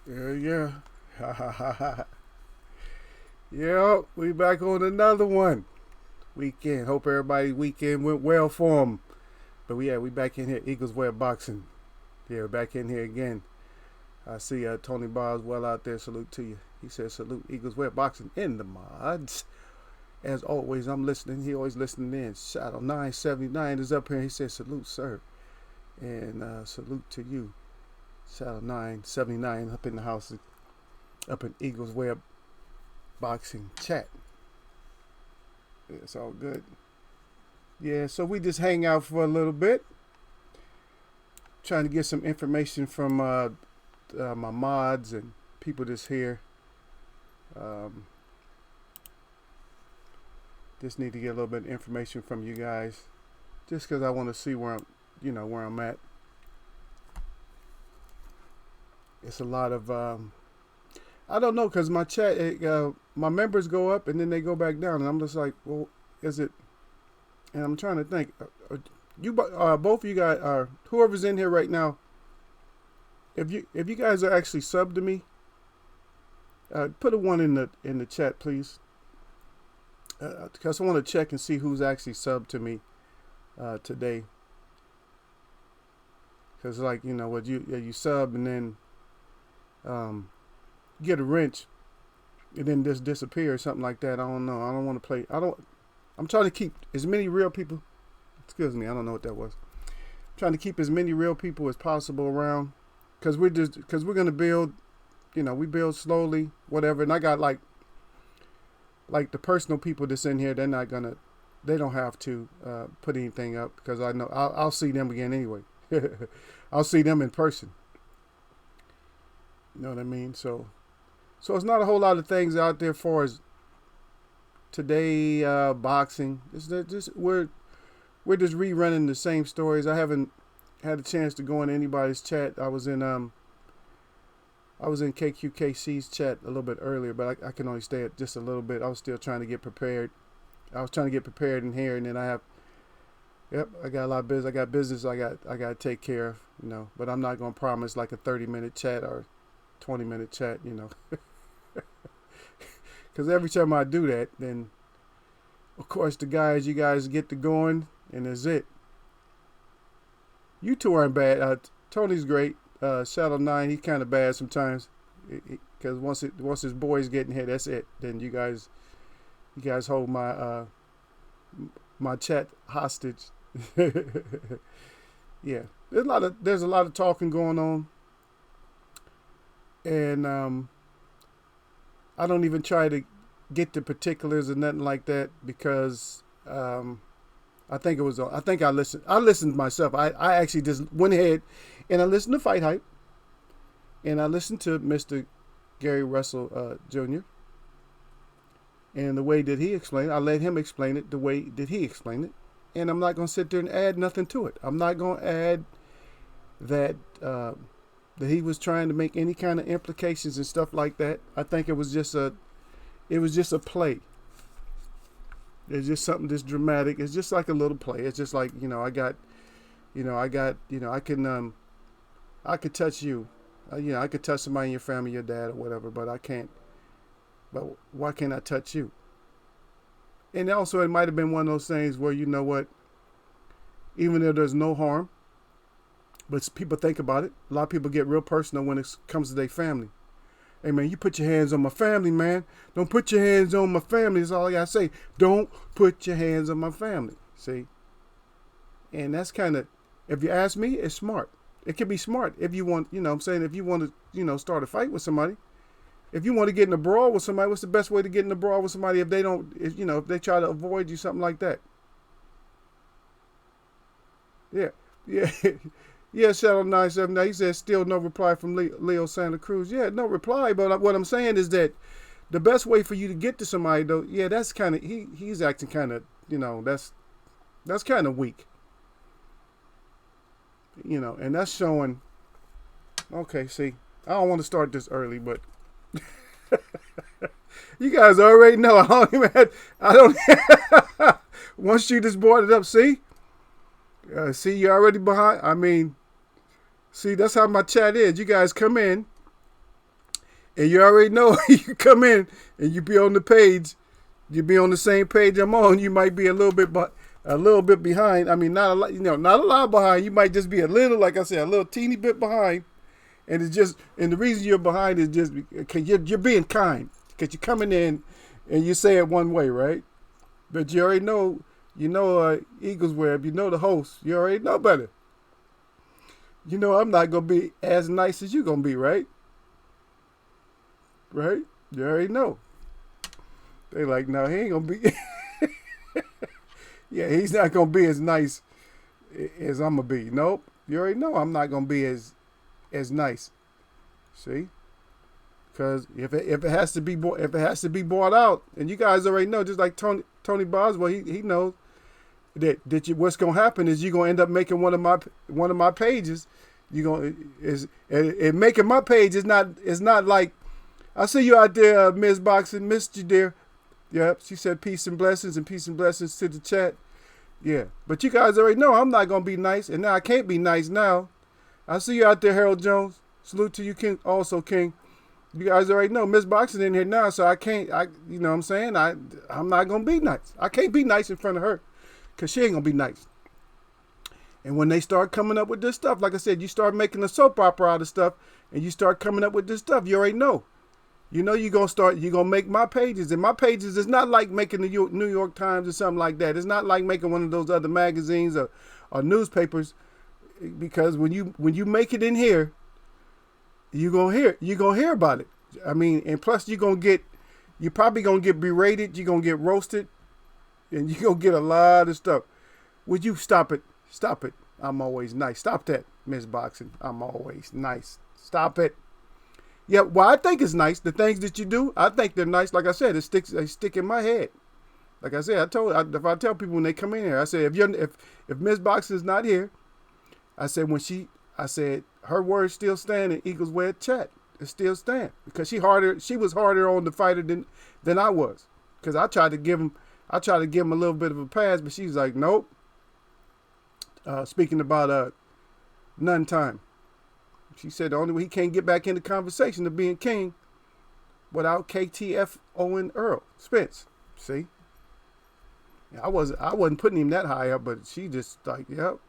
Yeah. Ha ha ha ha. Yeah, we back on another one. Weekend. Hope everybody weekend went well for them. But we back in here. Eagles Web Boxing. Yeah, we're back in here again. I see Tony Boswell out there. Salute to you. He says salute Eagles Web Boxing in the mods. As always, I'm listening. He always listening in. Shadow 979 is up here. He says salute, sir. And salute to you. Shadow 979 up in the house. Up in Eagles Web Boxing chat. It's all good. Yeah, so we just hang out for a little bit, trying to get some information from my mods and people that's here. Um, just need to get a little bit of information from you guys, just because I want to see where I'm at. It's a lot of I don't know, because my chat, my members go up and then they go back down, and I'm just like, well, is it? And I'm trying to think. Both of you guys, whoever's in here right now, if you guys are actually subbed to me, put a one in the chat, please, because I want to check and see who's actually subbed to me today. Because like what you sub and then get a wrench and then just disappear or something like that. I don't know. I don't want to play. I'm trying to keep as many real people. Excuse me. I don't know what that was. I'm trying to keep as many real people as possible around, because we're gonna build. We build slowly, whatever. And I got like the personal people that's in here. They don't have to put anything up, because I know I'll see them again anyway. I'll see them in person. You know what I mean? So it's not a whole lot of things out there for us today. Boxing. We're just rerunning the same stories. I haven't had a chance to go in anybody's chat. I was in KQKC's chat a little bit earlier, but I can only stay at just a little bit. I was still trying to get prepared. I was trying to get prepared in here, and then I got a lot of business. I got business I got to take care of, but I'm not going to promise like a 30-minute chat or 20-minute chat, because every time I do that, then of course you guys get to going, and that's it. You two aren't bad. Tony's great. Shadow 9, he's kind of bad sometimes, because once his boys get in here, that's it. Then you guys hold my chat hostage. Yeah, there's a lot of talking going on, and I don't even try to get the particulars or nothing like that, because I think I listened myself. I actually just went ahead and I listened to Fight Hype, and I listened to Mr. Gary Russell Jr. and the way that he explained it. I let him explain it the way that he explained it, and I'm not going to sit there and add nothing to it. I'm not going to add that he was trying to make any kind of implications and stuff like that. I think it was just a play. It's just something that's dramatic. It's just like a little play. It's just like, I could touch you. I could touch somebody in your family, your dad or whatever, but I can't. But why can't I touch you? And also, it might have been one of those things where, even though there's no harm, but people think about it. A lot of people get real personal when it comes to their family. Hey, man, you put your hands on my family, man. Don't put your hands on my family. That's all I got to say. Don't put your hands on my family. See? And that's kind of, if you ask me, it's smart. It can be smart if you want, if you want to, start a fight with somebody. If you want to get in a brawl with somebody, what's the best way to get in a brawl with somebody if they try to avoid you, something like that? Yeah. Yeah. Yeah, Shadow 979, he says still no reply from Leo Santa Cruz. Yeah, no reply, but what I'm saying is that the best way for you to get to somebody, though, yeah, that's kind of, he's acting kind of, that's kind of weak. And that's showing, okay, see, I don't want to start this early, but you guys already know, I don't, once you just brought it up, see, you're already behind. I mean, see, that's how my chat is. You guys come in, And you already know you come in and you be on the page, you be on the same page I'm on. You might be a little bit behind. I mean, not a lot, not a lot behind. You might just be a little, like I said, a little teeny bit behind. And it's just, and the reason you're behind is just because you're being kind, because you're coming in and you say it one way, right? But you already know, Eagles Web, you know the host, you already know better. You know I'm not gonna be as nice as you gonna be, right? Right? You already know. They like, no, he ain't gonna be. Yeah, he's not gonna be as nice as I'm gonna be. Nope. You already know I'm not gonna be as nice. See? Because if it has to be bought out, and you guys already know, just like Tony Boswell, he knows that what's gonna happen is you're gonna end up making one of my pages. Making my page is not like, I see you out there, Ms. Boxing, missed you there. Yep, she said peace and blessings to the chat. Yeah, but you guys already know I'm not gonna be nice, and now I can't be nice now. I see you out there, Harold Jones. Salute to you, King. Also, King. You guys already know Miss Boxing in here now, so I can't. You know what I'm saying? I'm not gonna be nice. I can't be nice in front of her, cause she ain't gonna be nice. And when they start coming up with this stuff, like I said, you start making a soap opera out of stuff, and you start coming up with this stuff. You already know. You know you're gonna make my pages, and my pages is not like making the New York Times or something like that. It's not like making one of those other magazines or newspapers, because when you make it in here, you're gonna hear about it. I mean, and plus you're probably gonna get berated, you're gonna get roasted, and you're gonna get a lot of stuff. Would you stop it? Stop it. I'm always nice. Stop that, Miss Boxing. I'm always nice. Stop it. Yeah, well, I think it's nice. The things that you do, I think they're nice. Like I said, they stick in my head. Like I said, if I tell people when they come in here, I say, if Miss Boxing is not here, I said her words still stand in Eagles Web chat. It still stand because she was harder on the fighter than I was. Because I tried to give him a little bit of a pass, but she's like, nope. Speaking about none time. She said the only way he can't get back in the conversation of being king without KTF Owen Earl Spence. See? Yeah, I wasn't putting him that high up, but she just like, yep.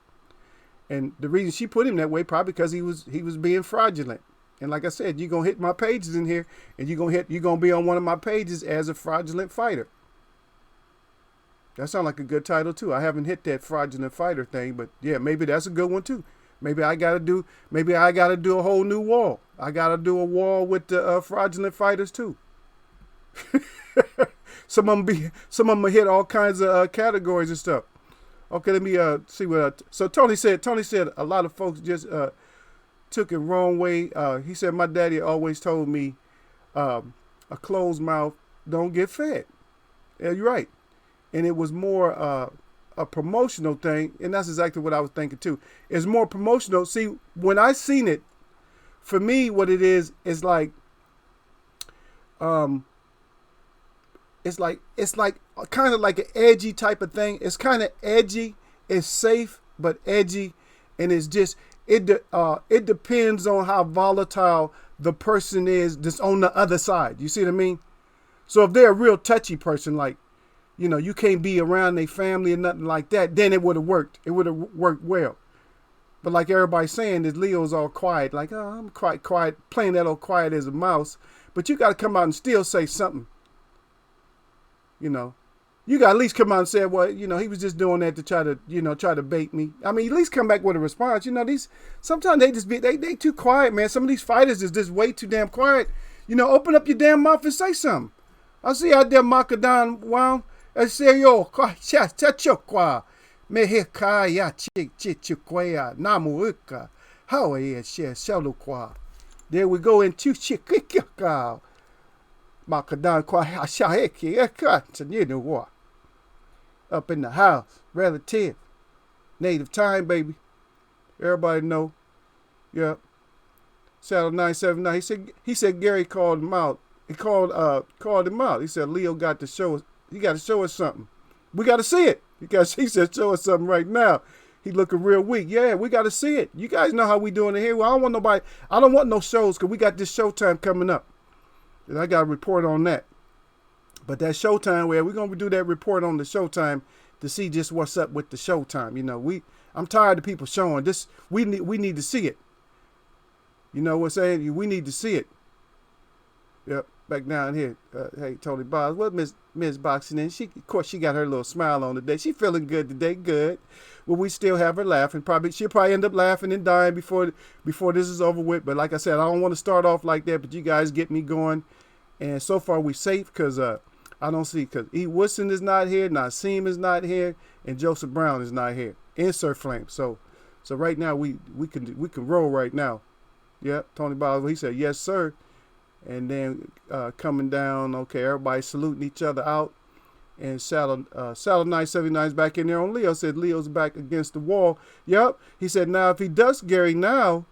And the reason she put him that way probably because he was being fraudulent. And like I said, you're gonna hit my pages in here, and you're gonna be on one of my pages as a fraudulent fighter. That sounds like a good title too. I haven't hit that fraudulent fighter thing, but yeah, maybe that's a good one too. Maybe I gotta do a whole new wall. I gotta do a wall with the fraudulent fighters too. Some of them hit all kinds of categories and stuff. Okay, let me see what. So Tony said a lot of folks just took it wrong way. He said my daddy always told me, a closed mouth don't get fed. Yeah, you're right. And it was more a promotional thing, and that's exactly what I was thinking too. It's more promotional. See, when I seen it, for me, what it is like, it's like kind of like an edgy type of thing. It's kind of edgy. It's safe but edgy, and it's just it depends on how volatile the person is that's on the other side. You see what I mean? So if they're a real touchy person, like, you can't be around their family or nothing like that, then it would have worked. It would have worked well. But like everybody's saying, that Leo's all quiet, like, oh, I'm quite quiet, playing that old quiet as a mouse. But you got to come out and still say something. You got to at least come out and say, well, he was just doing that to try to bait me. I mean, at least come back with a response. Sometimes they just they too quiet, man. Some of these fighters is just way too damn quiet. Open up your damn mouth and say something. I see out there, Makadan Wow. I say, yo, chachokwa, mehekaya chichikwea, namuuka, how a shalukwa. There we go into chikika. Makadan kwa hashaheki, eka, up in the house, relative, native time, baby. Everybody know. Yep. Saddle 979. He said Gary called him out. He called him out. He said Leo got to show us. He got to show us something. We got to see it because he said show us something right now. He looking real weak. Yeah, we got to see it. You guys know how we doing it here. Well, I don't want no shows because we got this Showtime coming up. And I got a report on that. But that Showtime, where we're gonna do that report on the Showtime to see just what's up with the Showtime. You know, I'm tired of people showing this. We need to see it. You know what I'm saying? We need to see it. Yep, back down here. Hey, Tony Bobs, what Miss Boxing in? Of course, she got her little smile on today. She feeling good today, good. Well, we still have her laughing. She'll probably end up laughing and dying before this is over with. But like I said, I don't want to start off like that. But you guys get me going. And so far we safe because I don't see, because E. Woodson is not here, Nassim is not here, and Joseph Brown is not here. Insert Flame. So right now we can roll right now. Yep, Tony Boswell, he said yes sir. And then coming down, okay, everybody saluting each other out. And Saddle 979 is back in there on Leo. Said Leo's back against the wall. Yep. He said now if he ducks Gary now,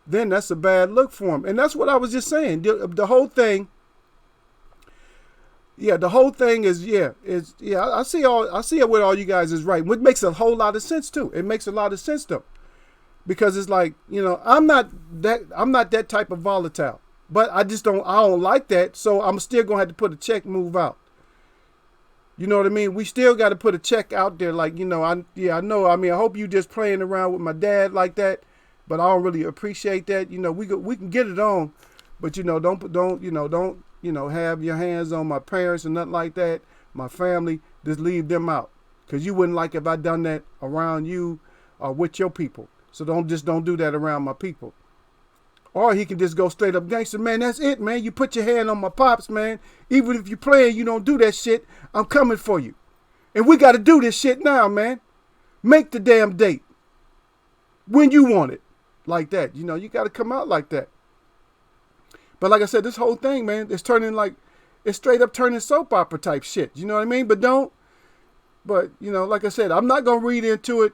then that's a bad look for him. And that's what I was just saying. The whole thing. Yeah, the whole thing is I see it with all you guys is right. Which makes a whole lot of sense too. It makes a lot of sense though. Because it's like, you know, I'm not that type of volatile. But I don't like that, so I'm still gonna have to put a check move out. You know what I mean? We still got to put a check out there, like, you know, I know. I mean, I hope you just playing around with my dad like that, but I don't really appreciate that. You know, we can get it on, but you know, don't have your hands on my parents and nothing like that. My family, just leave them out, cause you wouldn't like if I done that around you or with your people. So don't do that around my people. Or he can just go straight up gangster, man, that's it, man. You put your hand on my pops, man. Even if you're playing, you don't do that shit. I'm coming for you. And we got to do this shit now, man. Make the damn date. When you want it. Like that. You know, you got to come out like that. But like I said, this whole thing, man, it's straight up turning soap opera type shit. You know what I mean? But you know, like I said, I'm not going to read into it.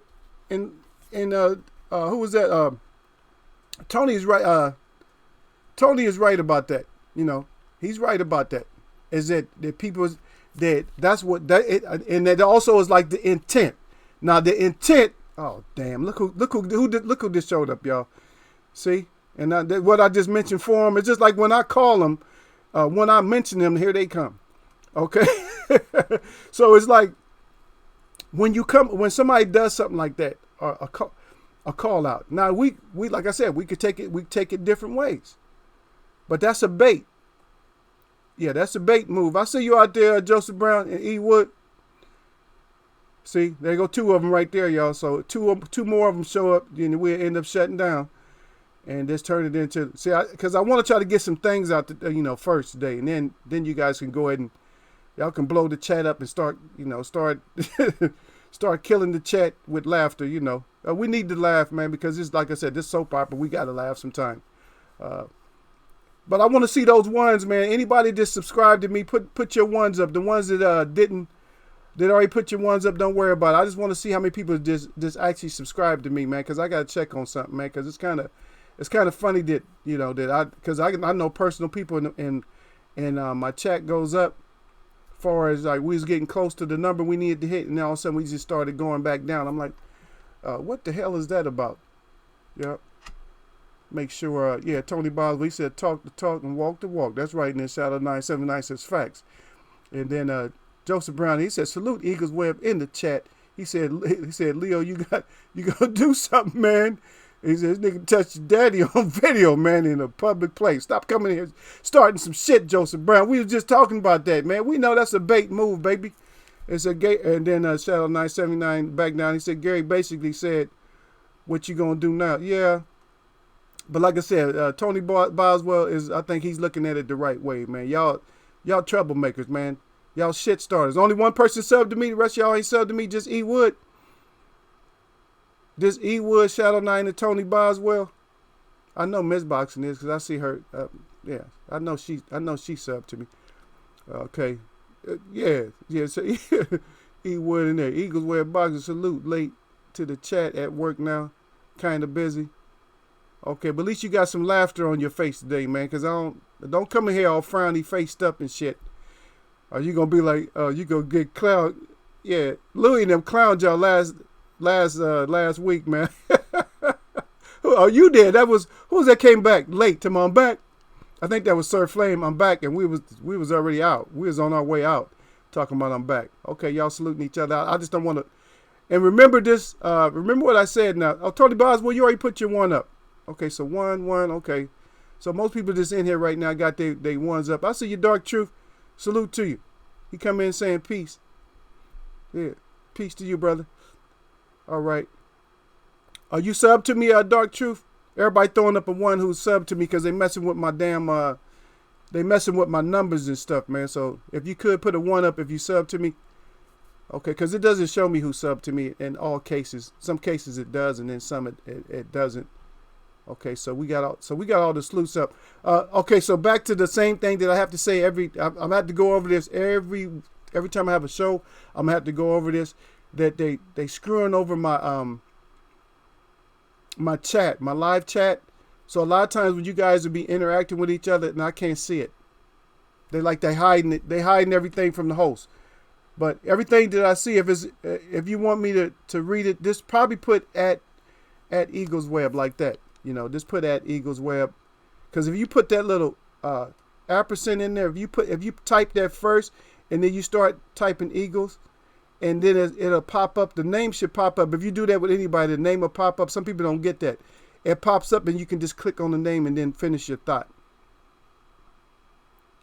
And who was that? Tony is right. Tony is right about that. You know, he's right about that. Is that people that's what that it, and that also is like the intent. Now the intent. Oh damn! Look who just showed up, y'all. See, and what I just mentioned for him. It's just like when I call them, when I mention them, here they come. Okay, so it's like when somebody does something like that, or a call out. Now we like I said, we take it different ways. But that's a bait. Yeah, that's a bait move. I see you out there, Joseph Brown and E. Wood. See, there go two of them right there, y'all. So two more of them show up, and we'll end up shutting down. And just turn it into, because I want to try to get some things out, first today. And then you guys can go ahead and, y'all can blow the chat up and start start killing the chat with laughter, we need to laugh, man, because it's like I said, this soap opera, we got to laugh sometime. But I want to see those ones, man. Anybody that subscribed to me, put your ones up. The ones that that already put your ones up, don't worry about it. I just want to see how many people just actually subscribe to me, man, because I got to check on something, man, because it's kind of funny that, because I know personal people and my chat goes up. Far as like we was getting close to the number we needed to hit, and then all of a sudden we just started going back down. I'm like, what the hell is that about? Yep. Make sure, Tony Boswell, he said talk the talk and walk the walk. That's right. And then Shadow 979 says facts. And then Joseph Brown, he said salute Eagles Web in the chat. He said Leo, you gotta do something, man. He said, this nigga touched your daddy on video, man, in a public place. Stop coming here starting some shit, Joseph Brown. We was just talking about that, man. We know that's a bait move, baby. It's a gay. And then Shadow 979 back down. He said, Gary basically said, what you gonna do now? Yeah. But like I said, Tony Boswell I think he's looking at it the right way, man. Y'all troublemakers, man. Y'all shit starters. Only one person subbed to me. The rest of y'all ain't subbed to me. Just E. Wood. This E. Wood, Shadow 9, and Tony Boswell. I know Miss Boxing is because I see her. I know she subbed to me. Okay. So E. Wood in there. Eagles wear boxing salute. Late to the chat at work now. Kind of busy. Okay, but at least you got some laughter on your face today, man. Because don't come in here all frowny faced up and shit. Or you going to be like, you going to get clown. Yeah, Louis and them clowned y'all last week, man. Oh, you did. Who was that came back late? Come on back. I think that was Sir Flame. I'm back, and we was already out. We was on our way out, talking about I'm back. Okay, y'all saluting each other. I just don't want to. And remember this. Remember what I said now. Oh, Tony Boswell, you already put your one up. Okay, so one. Okay, so most people just in here right now got they ones up. I see your Dark Truth. Salute to you. He come in saying peace. Yeah, peace to you, brother. All right. Are you sub to me, Dark Truth? Everybody throwing up a one who's sub to me because they messing with my damn, they messing with my numbers and stuff, man. So if you could put a one up if you sub to me. Okay, because it doesn't show me who sub to me in all cases. Some cases it does, and then some it doesn't. Okay, so we got all the sleuths up. Okay, so back to the same thing that I have to say I'm gonna have to go over this every time I have a show. I'm gonna have to go over this. That they screwing over my my chat, my live chat. So a lot of times when you guys will be interacting with each other and I can't see it. They hiding it. They hiding everything from the host. But everything that I see, if you want me to read it, just probably put at Eagles Web like that. You know, just put at Eagles Web. Because if you put that little ampersand in there, if you type that first and then you start typing Eagles, and then it'll pop up. The name should pop up. If you do that with anybody, the name will pop up. Some people don't get that. It pops up and you can just click on the name and then finish your thought.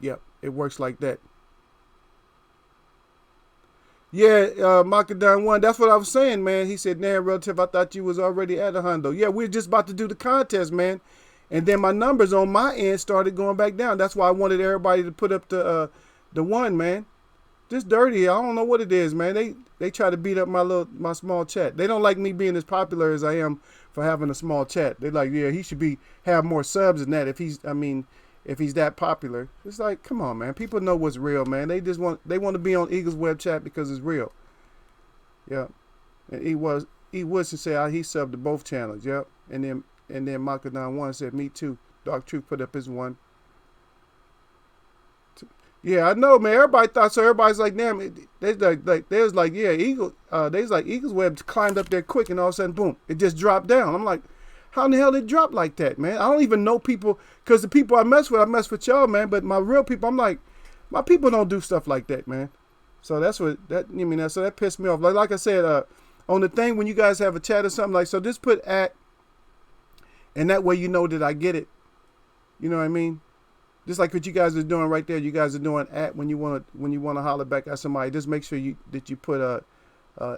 Yep, it works like that. Yeah, Macadon 1, that's what I was saying, man. He said, nah, relative, I thought you was already at a hundo. Yeah, we're just about to do the contest, man. And then my numbers on my end started going back down. That's why I wanted everybody to put up the one, man. Just dirty. I don't know what it is, man. They try to beat up my small chat. They don't like me being as popular as I am for having a small chat. They're like, yeah, he should have more subs than that if he's that popular. It's like, come on, man. People know what's real, man. They want to be on Eagles Web Chat because it's real. Yeah. And E Woodson said he subbed to both channels. Yep. And then Macadon 1 said, me too. Dark Truth put up his one. Yeah, I know, man. Everybody thought so. Everybody's like, damn. There's like, yeah, Eagles Web climbed up there quick, and all of a sudden, boom, it just dropped down. I'm like, how in the hell did it drop like that, man? I don't even know people, because the people I mess with y'all, man. But my real people, I'm like, my people don't do stuff like that, man. So so that pissed me off. Like I said, on the thing when you guys have a chat or something like, so just put at, and that way you know that I get it. You know what I mean? Just like what you guys are doing right there. You guys are doing at when you want to holler back at somebody. Just make sure that you put a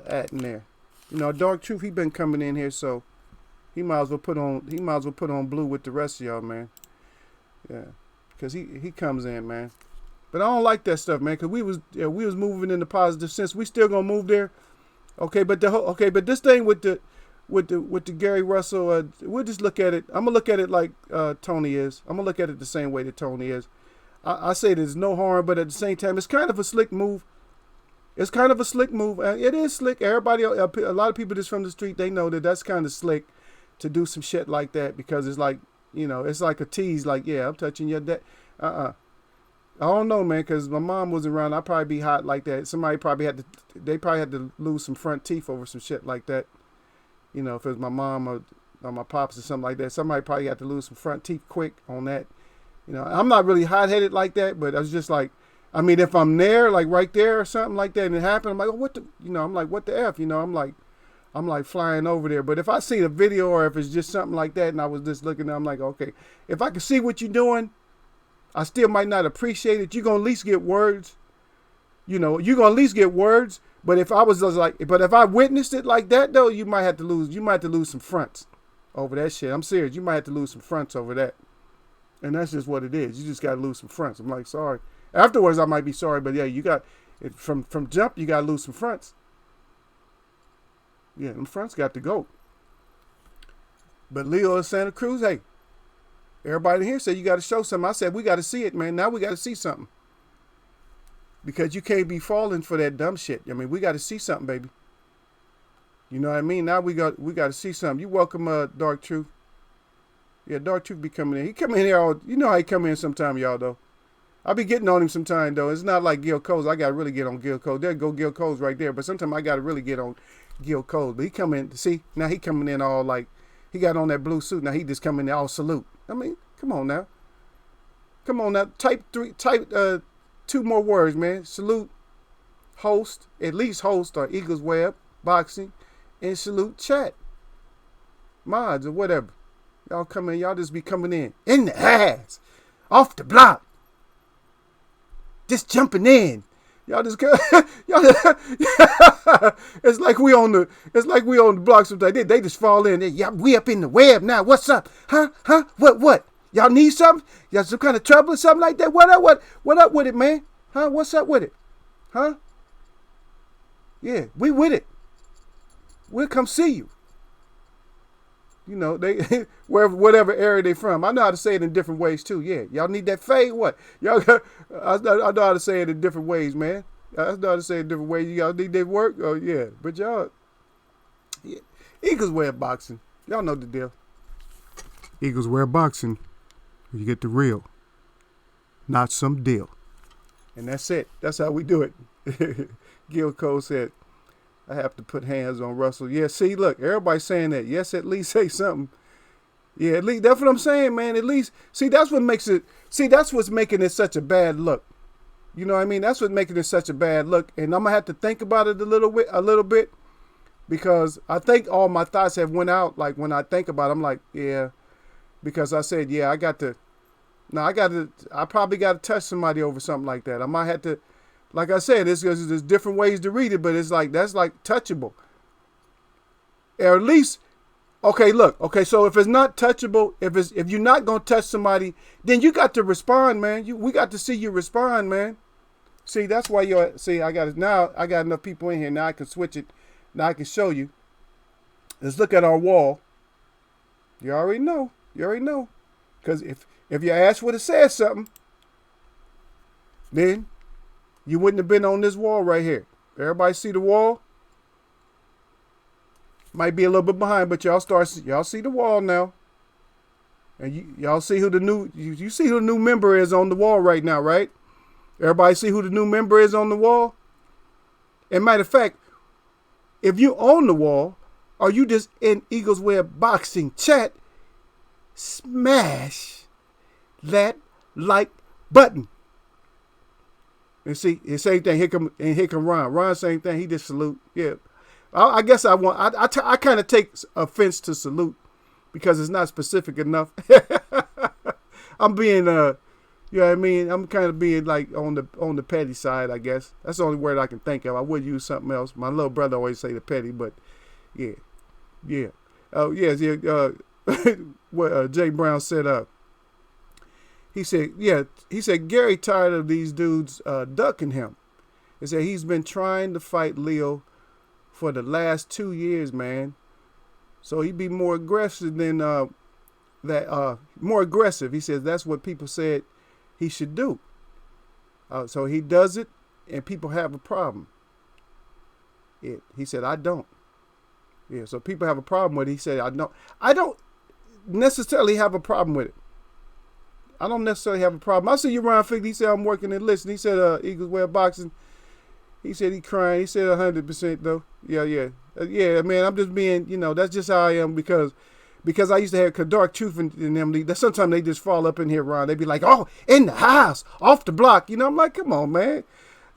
at in there. You know, Dark Truth, he been coming in here, so he might as well put on blue with the rest of y'all, man. Yeah, because he comes in, man. But I don't like that stuff, man. Because we was moving in the positive sense. We still gonna move there. Okay, but this thing with the Gary Russell, we'll just look at it. I'm gonna look at it like Tony is. I'm gonna look at it the same way that Tony is. I say there's no harm, but at the same time, it's kind of a slick move. It's kind of a slick move. It is slick. Everybody, a lot of people just from the street, they know that's kind of slick to do some shit like that, because it's like, you know, it's like a tease. Like, yeah, I'm touching your dad. I don't know, man, because my mom was around. I'd probably be hot like that. They probably had to lose some front teeth over some shit like that. You know, if it was my mom or my pops or something like that, somebody probably had to lose some front teeth quick on that. You know, I'm not really hot-headed like that, but I was just like, I mean, if I'm there, like right there or something like that, and it happened, I'm like, oh, I'm like, what the F? You know, I'm like flying over there. But if I see the video, or if it's just something like that, and I was just looking, I'm like, okay, if I can see what you're doing, I still might not appreciate it. You're going to at least get words. You know, you're going to at least get words. But if I witnessed it like that, though, you might have to lose some fronts over that shit. I'm serious. You might have to lose some fronts over that. And that's just what it is. You just got to lose some fronts. I'm like, sorry. Afterwards, I might be sorry, but yeah, you got it from jump. You got to lose some fronts. Yeah, them fronts got to go. But Leo of Santa Cruz, hey, everybody here said you got to show something. I said we got to see it, man. Now we got to see something, because you can't be falling for that dumb shit. I mean, we got to see something, baby. You know what I mean? Now we got to see something. You welcome, Dark Truth. Yeah, Dark Truth be coming in. He come in here all. You know how he come in sometime, y'all, though. I be getting on him sometime, though. It's not like Gil Coles. I got to really get on Gil Coles. There go Gil Coles right there. But sometimes I got to really get on Gil Coles. But he come in. See, now he coming in all like, he got on that blue suit. Now he just coming in all salute. I mean, come on now. Come on now. Type two more words, man. Salute host, at least host or Eagles Web Boxing, and salute chat. Mods or whatever. Y'all come in, y'all just be coming in the ass, off the block, just jumping in. Y'all just go, y'all. It's like we on the block sometimes. They just fall in. Yeah, we up in the web now. What's up? Huh? What? Y'all need something? Y'all some kind of trouble or something like that? What up with it, man? Huh? What's up with it? Huh? Yeah, we with it. We'll come see you. You know, they whatever area they from. I know how to say it in different ways too. Yeah, y'all need that fade. What? Y'all, I know how to say it in different ways, man. I know how to say it in different ways. Y'all need that work. Oh yeah, but y'all, yeah. Eagles Web Boxing. Y'all know the deal. Eagles Web Boxing. You get the real, not some deal. And that's it. That's how we do it. Gil Cole said, I have to put hands on Russell. Yeah, see, look, everybody's saying that. Yes, at least say something. Yeah, at least, that's what I'm saying, man. At least, see, that's what makes it, that's what's making it such a bad look. You know what I mean? That's what's making it such a bad look. And I'm going to have to think about it a little bit, because I think all my thoughts have went out. Like, when I think about it, I'm like, yeah, because I said, yeah, I probably got to touch somebody over something like that. I might have to, like I said, there's different ways to read it, but it's like, that's like touchable. Or at least, okay, look, okay, so if it's not touchable, if you're not going to touch somebody, then you got to respond, man. We got to see you respond, man. See, that's why I got enough people in here. Now I can switch it. Now I can show you. Let's look at our wall. You already know. Because if your ass would have said something, then you wouldn't have been on this wall right here. Everybody see the wall? Might be a little bit behind, but y'all see the wall now. And y'all see who the new, you see who the new member is on the wall right now, right? Everybody see who the new member is on the wall? And matter of fact, if you on the wall, or you just in Eagles Web Boxing chat, smash that like button. And see, the same thing. Here come Ron. Ron, same thing. He just salute. Yeah, I guess I kind of take offense to salute because it's not specific enough. I'm being you know what I mean? I'm kind of being like on the petty side, I guess. That's the only word I can think of. I would use something else. My little brother always say the petty, but yeah. Oh yes, yeah. What Jay Brown said. He said Gary tired of these dudes ducking him. He said he's been trying to fight Leo for the last 2 years, man. So he'd be more aggressive than more aggressive. He says that's what people said he should do. So he does it, and people have a problem. He said, I don't. Yeah, so people have a problem with it. He said, I don't necessarily have a problem with it. I don't necessarily have a problem. I see you, Ron Fig. He said, I'm working and listening. He said, Eagles Web Boxing. He said he crying. He said 100% though. Yeah, man, I'm just being, that's just how I am because I used to have Dark Truth in them. Sometimes they just fall up in here, Ron. They be like, oh, in the house, off the block. I'm like, come on, man.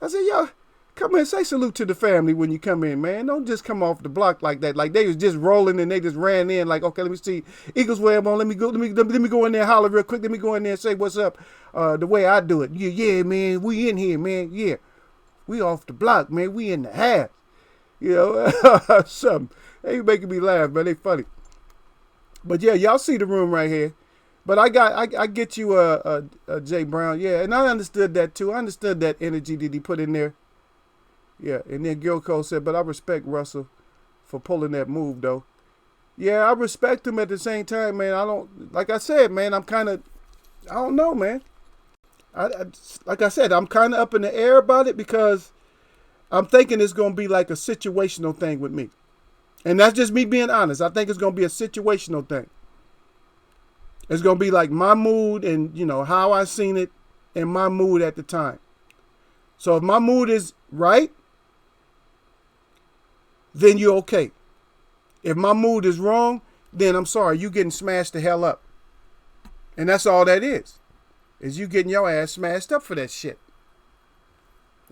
I said, yo, come in, say salute to the family when you come in, man. Don't just come off the block like that. Like they was just rolling and they just ran in like, okay, let me see. Eagles Web on, let me go in there and holler real quick. Let me go in there and say what's up the way I do it. Yeah, man, we in here, man. Yeah. We off the block, man. We in the house. Something. They making me laugh, man. They funny. But yeah, y'all see the room right here. But I get you Jay Brown. Yeah, and I understood that too. I understood that energy that he put in there. Yeah, and then Gilco said, but I respect Russell for pulling that move, though. Yeah, I respect him at the same time, man. Like I said, man, I don't know, man. Like I said, I'm kind of up in the air about it because I'm thinking it's going to be like a situational thing with me. And that's just me being honest. I think it's going to be a situational thing. It's going to be like my mood and, how I seen it and my mood at the time. So if my mood is right, then you're okay. If my mood is wrong, then I'm sorry, you getting smashed the hell up. And that's all that is. is you getting your ass smashed up for that shit.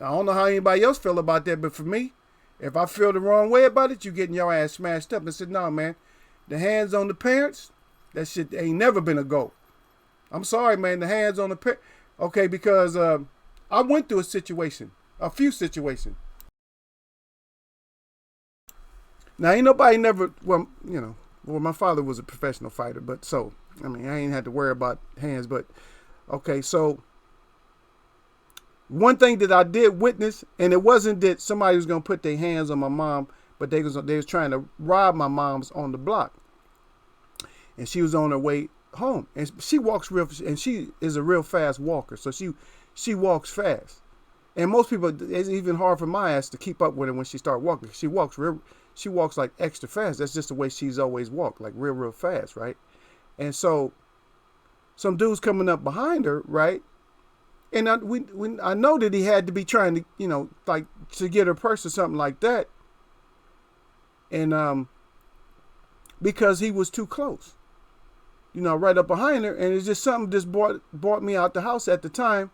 I don't know how anybody else feel about that, but for me, if I feel the wrong way about it, you getting your ass smashed up. I said, no, man, the hands on the parents, that shit ain't never been a go. I'm sorry, man, the hands on the parents. Okay, because I went through a few situations. Now, ain't nobody never, well, my father was a professional fighter, but so, I mean, I ain't had to worry about hands, but, okay, so, one thing that I did witness, and it wasn't that somebody was going to put their hands on my mom, but they was trying to rob my mom's on the block. And she was on her way home. And she walks and she is a real fast walker. So she walks fast. And most people, it's even hard for my ass to keep up with her when she starts walking. She walks like extra fast. That's just the way she's always walked, like real fast, right? And so some dude's coming up behind her, right? And I know that he had to be trying to, like to get her purse or something like that. And because he was too close, right up behind her. And it's just something just brought me out the house at the time.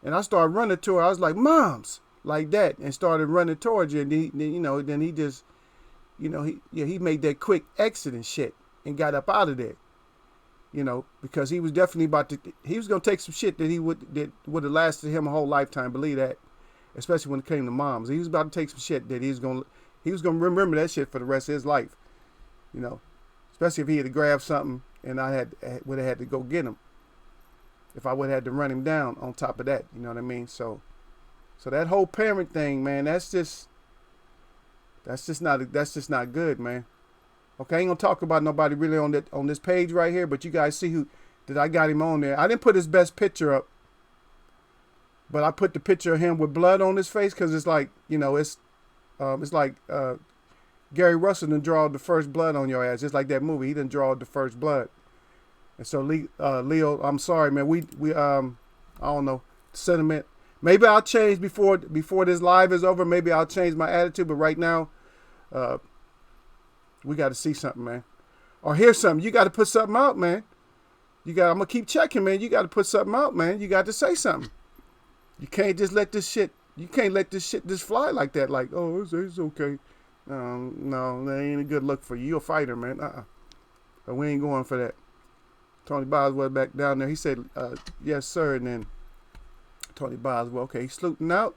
And I started running to her. I was like, "Moms," like that, and started running towards her. And then he just, he made that quick exit and shit and got up out of there. Because he was definitely he was going to take some shit that would have lasted him a whole lifetime. Believe that, especially when it came to moms. He was about to take some shit that he was going to remember that shit for the rest of his life. Especially if he had grabbed something and I would have had to go get him. If I would have had to run him down on top of that, you know what I mean? So that whole parent thing, man, that's just not good, man. Okay, I ain't gonna talk about nobody really on this page right here, but you guys see that I got him on there. I didn't put his best picture up, but I put the picture of him with blood on his face because it's like, it's like Gary Russell done draw the first blood on your ass, just like that movie. He done draw the first blood. And so Leo, I'm sorry, man. We I don't know, sentiment. Maybe I'll change before this live is over. Maybe I'll change my attitude, but right now, we got to see something, man, or hear something. You got to put something out, man. I'm gonna keep checking, man. You got to put something out, man. You got to say something. You can't just let this shit. You can't let this shit just fly like that. Like, oh, it's okay. No, that ain't a good look for you. You're a fighter, man. But we ain't going for that. Tony Boswell back down there. He said, yes, sir. And then Tony Boswell, okay, he's saluting out.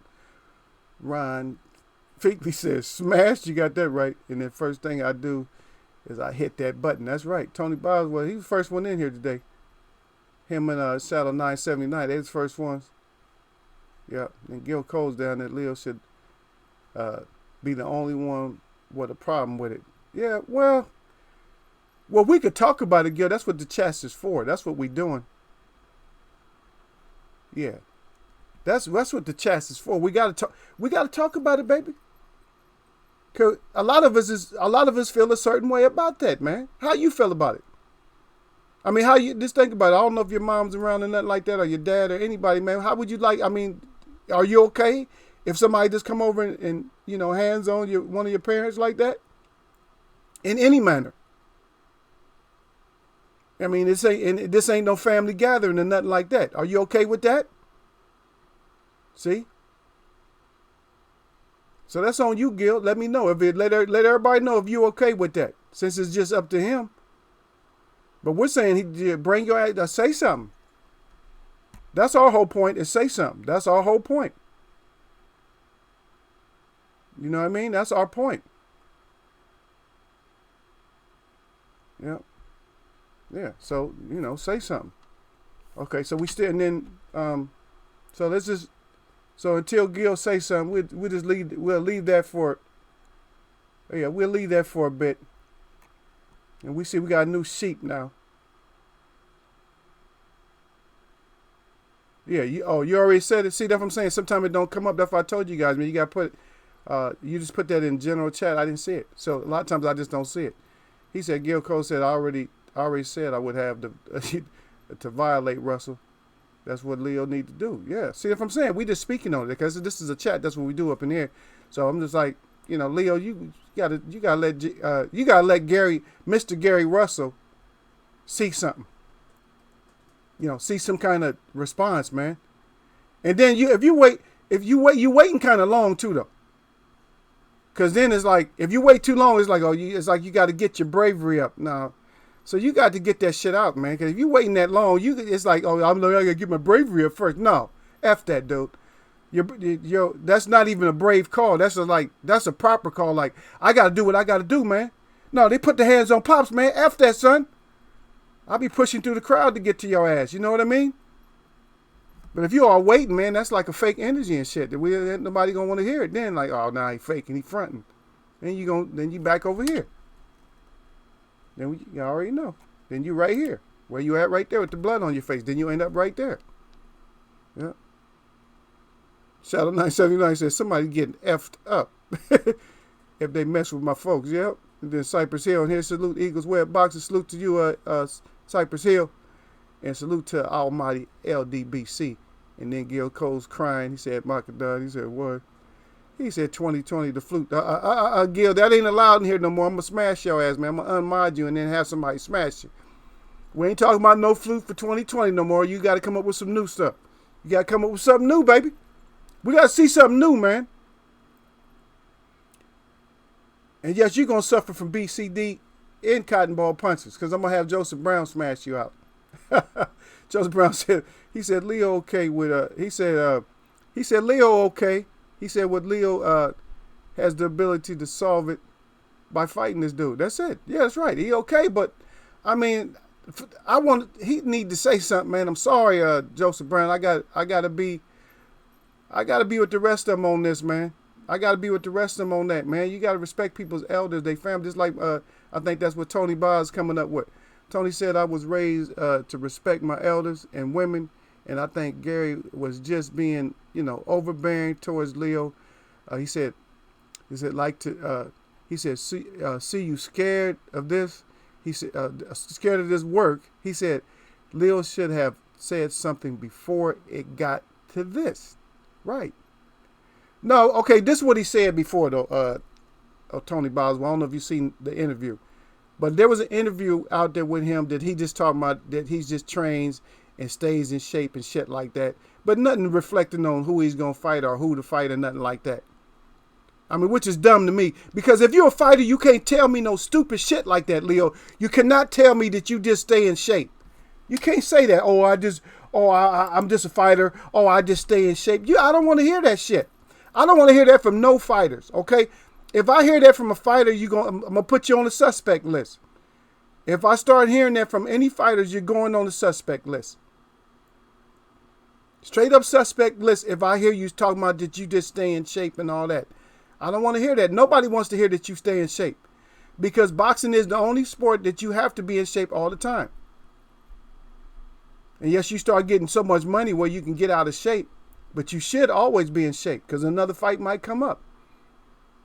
Ron Feakley says, smash. You got that right. And the first thing I do is I hit that button. That's right. Tony Boswell, he was the first one in here today. Him and Saddle 979, they was the first ones. Yeah. And Gil Cole's down there. Leo should be the only one with a problem with it. Yeah, well, we could talk about it, Gil. That's what the chat is for. That's what we doing. Yeah. That's what the chat is for. We gotta talk about it, baby. Cause a lot of us feel a certain way about that, man. How you feel about it? I mean, how you just think about it. I don't know if your mom's around or nothing like that, or your dad or anybody, man. How would you like? I mean, are you okay if somebody just come over and hands on one of your parents like that? In any manner. I mean, this ain't no family gathering or nothing like that. Are you okay with that? See? So that's on you, Gil. Let me know. Let everybody know if you okay with that, since it's just up to him. But we're saying bring your ass, say something. That's our whole point, is say something. That's our whole point. You know what I mean? That's our point. Yeah. Yeah. So, say something. Okay. So we still, and then, so let's just, so until Gil say something, we'll leave that for, we'll leave that for a bit. And we see we got a new sheep now. Yeah, you already said it. See, that's what I'm saying. Sometimes it don't come up. That's what I told you guys, man. You got to put, you just put that in general chat. I didn't see it. So a lot of times I just don't see it. He said, Gil Cole said, I already said I would have to violate Russell. That's what Leo need to do. Yeah. See, if I'm saying, we just speaking on it because this is a chat. That's what we do up in here. So I'm just like, Leo, you gotta let Mr. Gary Russell see something. see some kind of response, man. And then if you wait, you waiting kind of long too, though. Cause then it's like, if you wait too long, it's like, it's like you got to get your bravery up now. So you got to get that shit out, man. Cause if you waiting that long, it's like, I gotta get my bravery up first. No, F that, dude. That's not even a brave call. That's a proper call. Like, I gotta do what I gotta do, man. No, they put the hands on Pops, man. F that, son. I'll be pushing through the crowd to get to your ass. You know what I mean? But if you are waiting, man, that's like a fake energy and shit. That nobody gonna want to hear it. Then like, oh, nah, he faking, he fronting. Then you back over here. Then you already know. Then you right here, where you at right there with the blood on your face. Then you end up right there. Yeah. Shadow 979 says somebody getting effed up if they mess with my folks. Yep. And then Cypress Hill, and here salute Eagles Web Boxing. Salute to you, Cypress Hill. And salute to Almighty LDBC. And then Gil Cole's crying. He said, Macadon. He said, what? He said 2020, the flute. Gil, that ain't allowed in here no more. I'm going to smash your ass, man. I'm going to unmod you and then have somebody smash you. We ain't talking about no flute for 2020 no more. You got to come up with some new stuff. You got to come up with something new, baby. We got to see something new, man. And yes, you're going to suffer from BCD and cotton ball punches because I'm going to have Joseph Brown smash you out. Joseph Brown said, Leo okay with, he said Leo okay. He said what Leo has the ability to solve it by fighting this dude. That's it. Yeah, that's right. He okay, but I mean, he need to say something, man. I'm sorry, Joseph Brown. I gotta be with the rest of them on this, man. I gotta be with the rest of them on that, man. You gotta respect people's elders, they family. Just like I think that's what Tony Boz coming up with. Tony said I was raised to respect my elders and women, and I think Gary was just being, overbearing towards Leo. He said see you scared of this. He said scared of this work. He said Leo should have said something before it got to this, right? No, okay. This is what he said before though. Tony Boswell. I don't know if you've seen the interview. But there was an interview out there with him that he just talking about that he just trains and stays in shape and shit like that. But nothing reflecting on who he's going to fight or who to fight or nothing like that. I mean, which is dumb to me. Because if you're a fighter, you can't tell me no stupid shit like that, Leo. You cannot tell me that you just stay in shape. You can't say that. I'm just a fighter. Oh, I just stay in shape. I don't want to hear that shit. I don't want to hear that from no fighters, okay? If I hear that from a fighter, I'm going to put you on the suspect list. If I start hearing that from any fighters, you're going on the suspect list. Straight up suspect list if I hear you talking about that you just stay in shape and all that. I don't want to hear that. Nobody wants to hear that you stay in shape. Because boxing is the only sport that you have to be in shape all the time. And yes, you start getting so much money where you can get out of shape. But you should always be in shape because another fight might come up.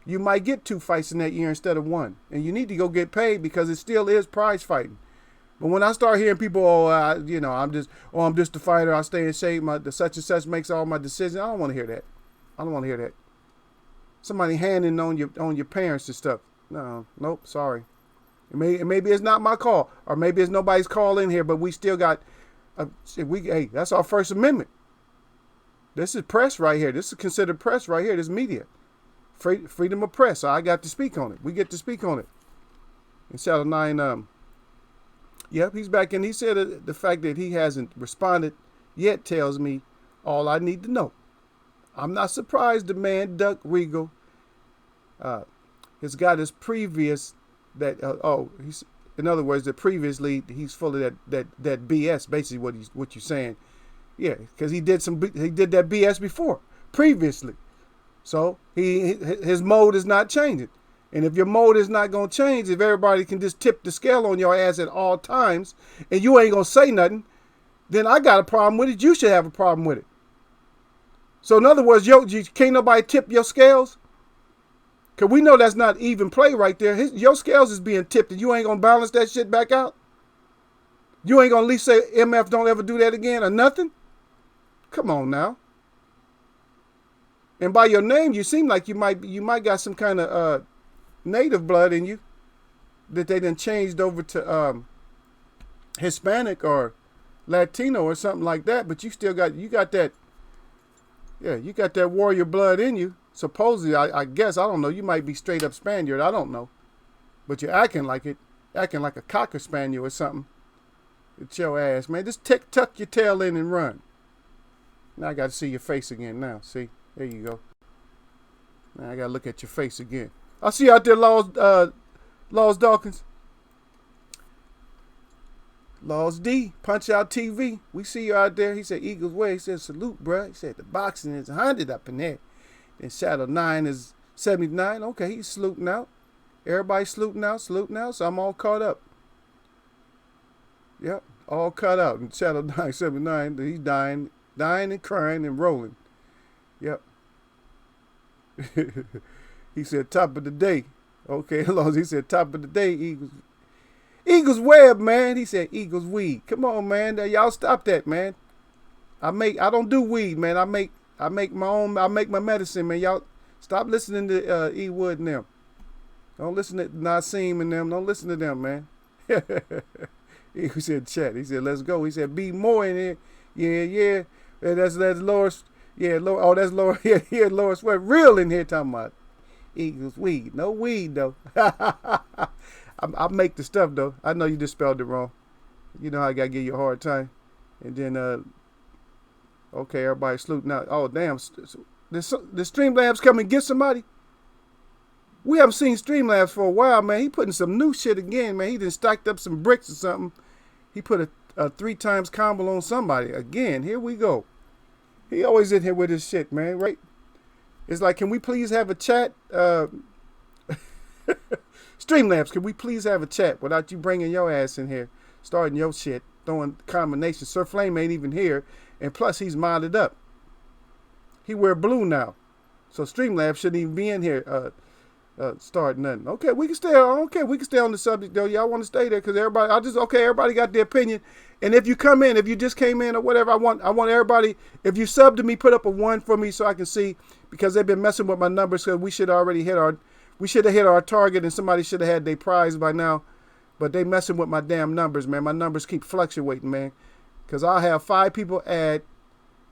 You might get 2 fights in that year instead of 1. And you need to go get paid because it still is prize fighting. But when I start hearing people, I'm just a fighter, I stay in shape, the such and such makes all my decisions, I don't want to hear that. I don't want to hear that. Somebody handing on your parents and stuff. Nope, sorry. Maybe it's not my call. Or maybe it's nobody's call in here, but we still got, that's our First Amendment. This is press right here. This is considered press right here. This media. Freedom of press. So I got to speak on it. We get to speak on it. And Shadow 9, yep, he's back in. He said the fact that he hasn't responded yet tells me all I need to know. I'm not surprised the man, Duck Regal, has got his previous, in other words, that previously he's full of that BS, basically what you're saying. Yeah, because he did that BS before, previously. So his mode is not changing. And if your mode is not going to change, if everybody can just tip the scale on your ass at all times, and you ain't going to say nothing, then I got a problem with it. You should have a problem with it. So in other words, can't nobody tip your scales? Because we know that's not even play right there. Your scales is being tipped, and you ain't going to balance that shit back out? You ain't going to at least say, MF, don't ever do that again or nothing? Come on now. And by your name, you seem like you might got some kind of native blood in you that they done changed over to Hispanic or Latino or something like that, but you still got that. Yeah, you got that warrior blood in you. Supposedly, I guess, I don't know. You might be straight up Spaniard. I don't know, but you're acting like it, acting like a cocker spaniel or something. It's your ass, man. Just tuck your tail in and run. Now I got to see your face again. Now, see, there you go. Now I got to look at your face again. I'll see you out there, Laws Dawkins. Laws D, Punch Out TV. We see you out there. He said Eagles Way. He said salute, bruh. He said the boxing is 100 up in there. Then Shadow 9 is 79. Okay, he's saluting out. Everybody saluting out. So I'm all caught up. Yep, all cut out. And Shadow 979, he's dying and crying and rolling. Yep. He said top of the day. Okay, he said top of the day, Eagles Web, man. He said Eagles weed. Come on, man. Y'all stop that, man. I don't do weed, man. I make my medicine, man. Y'all stop listening to E Wood and them. Don't listen to Nassim and them. Don't listen to them, man. He said chat. He said let's go. He said be more in here. Yeah. That's Loris. Yeah, oh that's Laura. Yeah, Loris Sweat real in here talking about Eagles weed. No weed though. I make the stuff though. I know you just spelled it wrong. You know how I gotta give you a hard time. And then okay, everybody saluting out. Oh damn, the Streamlabs come and get somebody. We haven't seen Streamlabs for a while, man. He putting some new shit again, man. He done stacked up some bricks or something. He put a 3 times combo on somebody again. Here we go. He always in here with his shit, man. Right? It's like, can we please have a chat? Streamlabs, can we please have a chat without you bringing your ass in here, starting your shit, throwing combinations? Sir Flame ain't even here, and plus he's modded up. He wear blue now, so Streamlabs shouldn't even be in here starting nothing. Okay, we can stay. Okay, we can stay on the subject though. Y'all want to stay there because everybody. Everybody got their opinion. And if you come in, if you just came in or whatever, I want everybody. If you sub to me, put up a 1 for me so I can see, because they've been messing with my numbers. Because we should have hit our target, and somebody should have had their prize by now. But they messing with my damn numbers, man. My numbers keep fluctuating, man. Because I'll have 5 people add,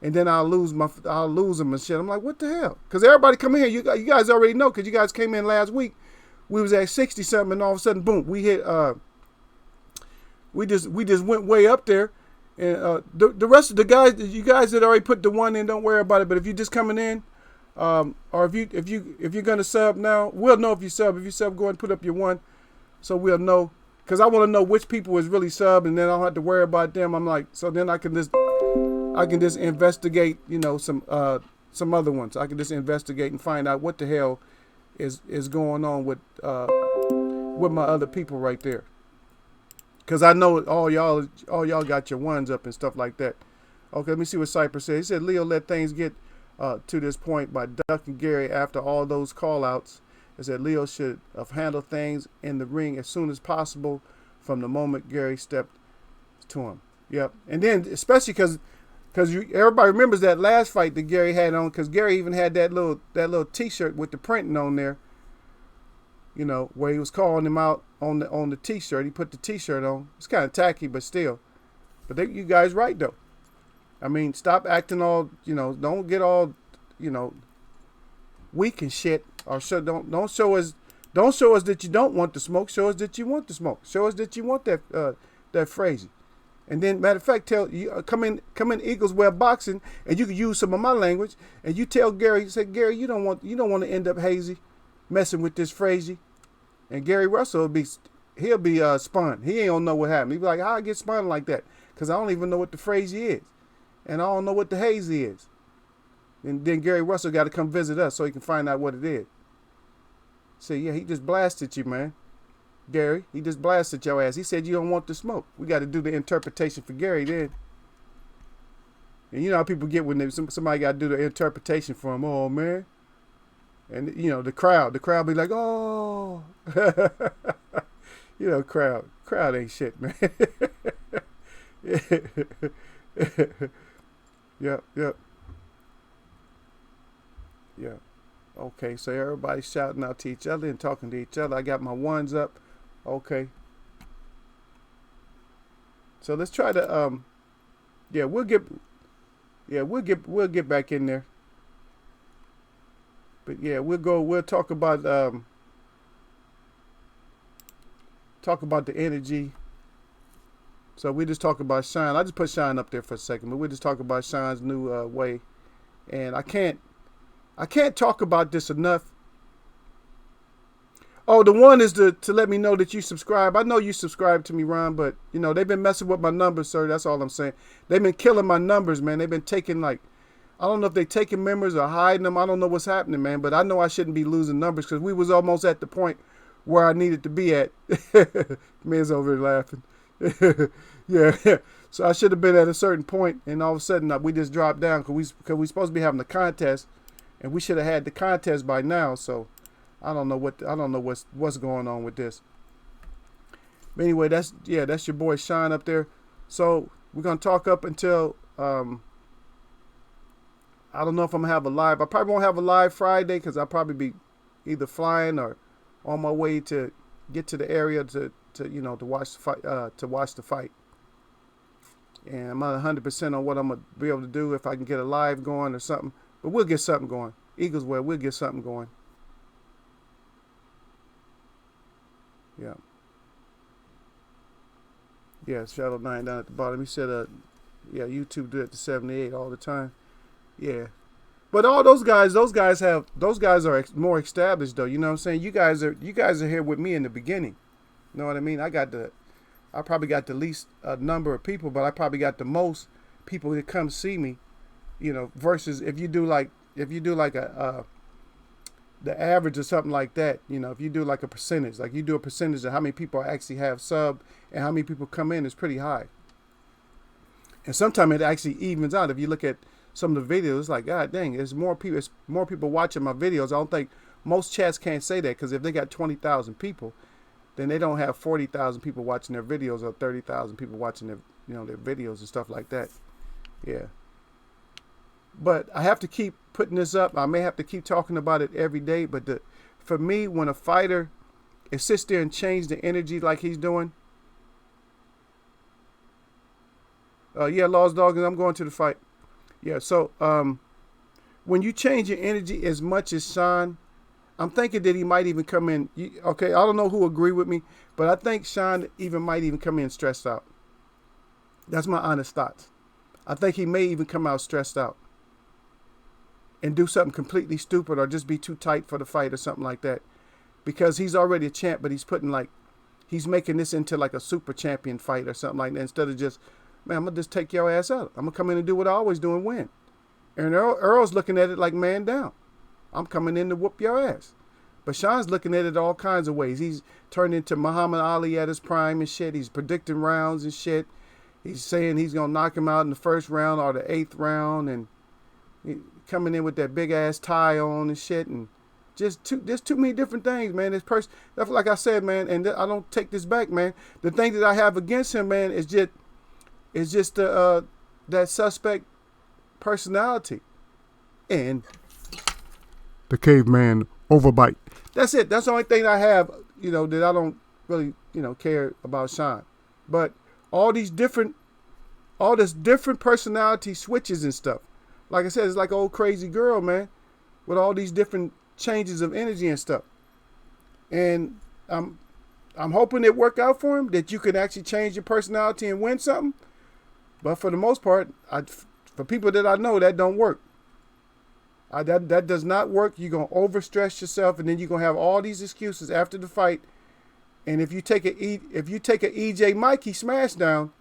and then I'll lose them and shit. I'm like, what the hell? Because everybody come in here. You guys already know, because you guys came in last week. We was at 60 something, and all of a sudden, boom, we hit. We just went way up there, and the rest of the guys, you guys that already put the 1 in, don't worry about it. But if you're just coming in, or if you're gonna sub now, we'll know if you sub. If you sub, go ahead and put up your 1, so we'll know. Because I want to know which people is really sub, and then I don't have to worry about them. I'm like, so then I can just investigate, some other ones. I can just investigate and find out what the hell is going on with my other people right there. Because I know all y'all got your 1s up and stuff like that. Okay, let me see what Cypress said. He said Leo let things get to this point by ducking Gary after all those call-outs. He said Leo should have handled things in the ring as soon as possible from the moment Gary stepped to him. Yep. And then especially because everybody remembers that last fight that Gary had on, because Gary even had that little T-shirt with the printing on there. Where he was calling him out on the T-shirt. He put the T-shirt on. It's kind of tacky, but still. But you guys right though. I mean, stop acting all, don't get all, weak and shit. Or don't show us that you don't want the smoke. Show us that you want the smoke. Show us that you want that phrasing. And then, matter of fact, come in Eagles Web Boxing, and you can use some of my language, and you tell Gary, you say, Gary, you don't want to end up hazy, messing with this phrasing. And Gary Russell he'll be spun. He ain't gonna know what happened. He'll be like, how I get spun like that? Because I don't even know what the phrasing is, and I don't know what the hazy is. And then Gary Russell got to come visit us so he can find out what it is. Say, yeah, he just blasted you, man. Gary, he just blasted your ass. He said you don't want the smoke. We got to do the interpretation for Gary then. And you know how people get when somebody got to do the interpretation for him. Oh, man. And, the crowd be like, oh. Crowd ain't shit, man. Yep. Yeah. Okay, so everybody's shouting out to each other and talking to each other. I got my 1s up. Okay. So let's try to Yeah, we'll get back in there. But yeah, we'll talk about the energy. So we just talk about Shine. I just put Shine up there for a second, but we just talk about Shine's new way. And I can't talk about this enough. Oh, the one is to let me know that you subscribe. I know you subscribe to me, Ron, but you know they've been messing with my numbers, sir. That's all I'm saying. They've been killing my numbers, man. They've been taking like, I don't know if they taking members or hiding them. I don't know what's happening, man. But I know I shouldn't be losing numbers because we was almost at the point where I needed to be at. Man's over here laughing. Yeah. So I should have been at a certain point, and all of a sudden we just dropped down because we supposed to be having a contest, and we should have had the contest by now. So I don't know what's going on with this. But anyway, that's your boy Shine up there. So we're gonna talk up until I don't know if I'm gonna have a live. I probably won't have a live Friday because I'll probably be either flying or on my way to get to the area to watch the fight. And I'm not 100% on what I'm gonna be able to do if I can get a live going or something. But we'll get something going. Eagles Way, we'll get something going. Yeah. Yeah, Shadow 9 down at the bottom. He said, YouTube do it to 78 all the time. Yeah. But all those guys are more established though. You know what I'm saying? You guys are here with me in the beginning. You know what I mean? I probably got the least number of people, but I probably got the most people that come see me. You know, versus if you do like the average or something like that, you know, if you do like a percentage, like you do a percentage of how many people actually have sub and how many people come in is pretty high. And sometimes it actually evens out. If you look at some of the videos, it's like, God dang, it's more people watching my videos. I don't think most chats can't say that because if they got 20,000 people, then they don't have 40,000 people watching their videos or 30,000 people watching their videos and stuff like that. Yeah. But I have to keep putting this up. I may have to keep talking about it every day. But for me, when a fighter sits there and changes the energy like he's doing. Lost Dog, and I'm going to the fight. Yeah, so when you change your energy as much as Sean, I'm thinking that he might even come in. Okay, I don't know who agree with me, but I think Sean might even come in stressed out. That's my honest thoughts. I think he may even come out stressed out and do something completely stupid or just be too tight for the fight or something like that. Because he's already a champ, but he's making this into like a super champion fight or something like that instead of just, man, I'm going to just take your ass out. I'm going to come in and do what I always do and win. And Earl's looking at it like, man down. I'm coming in to whoop your ass. But Sean's looking at it all kinds of ways. He's turned into Muhammad Ali at his prime and shit. He's predicting rounds and shit. He's saying he's going to knock him out in the first round or the 8th round. And coming in with that big ass tie on and shit. And there's too many different things, man. That's like I said, man, and I don't take this back, man. The thing that I have against him, man, is just that suspect personality and the caveman overbite. That's it. That's the only thing I have, that I don't really, care about Sean. But all this different personality switches and stuff. Like I said, it's like an old crazy girl, man, with all these different changes of energy and stuff. And I'm hoping it work out for him, that you can actually change your personality and win something. But for the most part, for people that I know, that don't work. That does not work. You're going to overstress yourself, and then you're going to have all these excuses after the fight. And if you take a EJ Mikey smash down,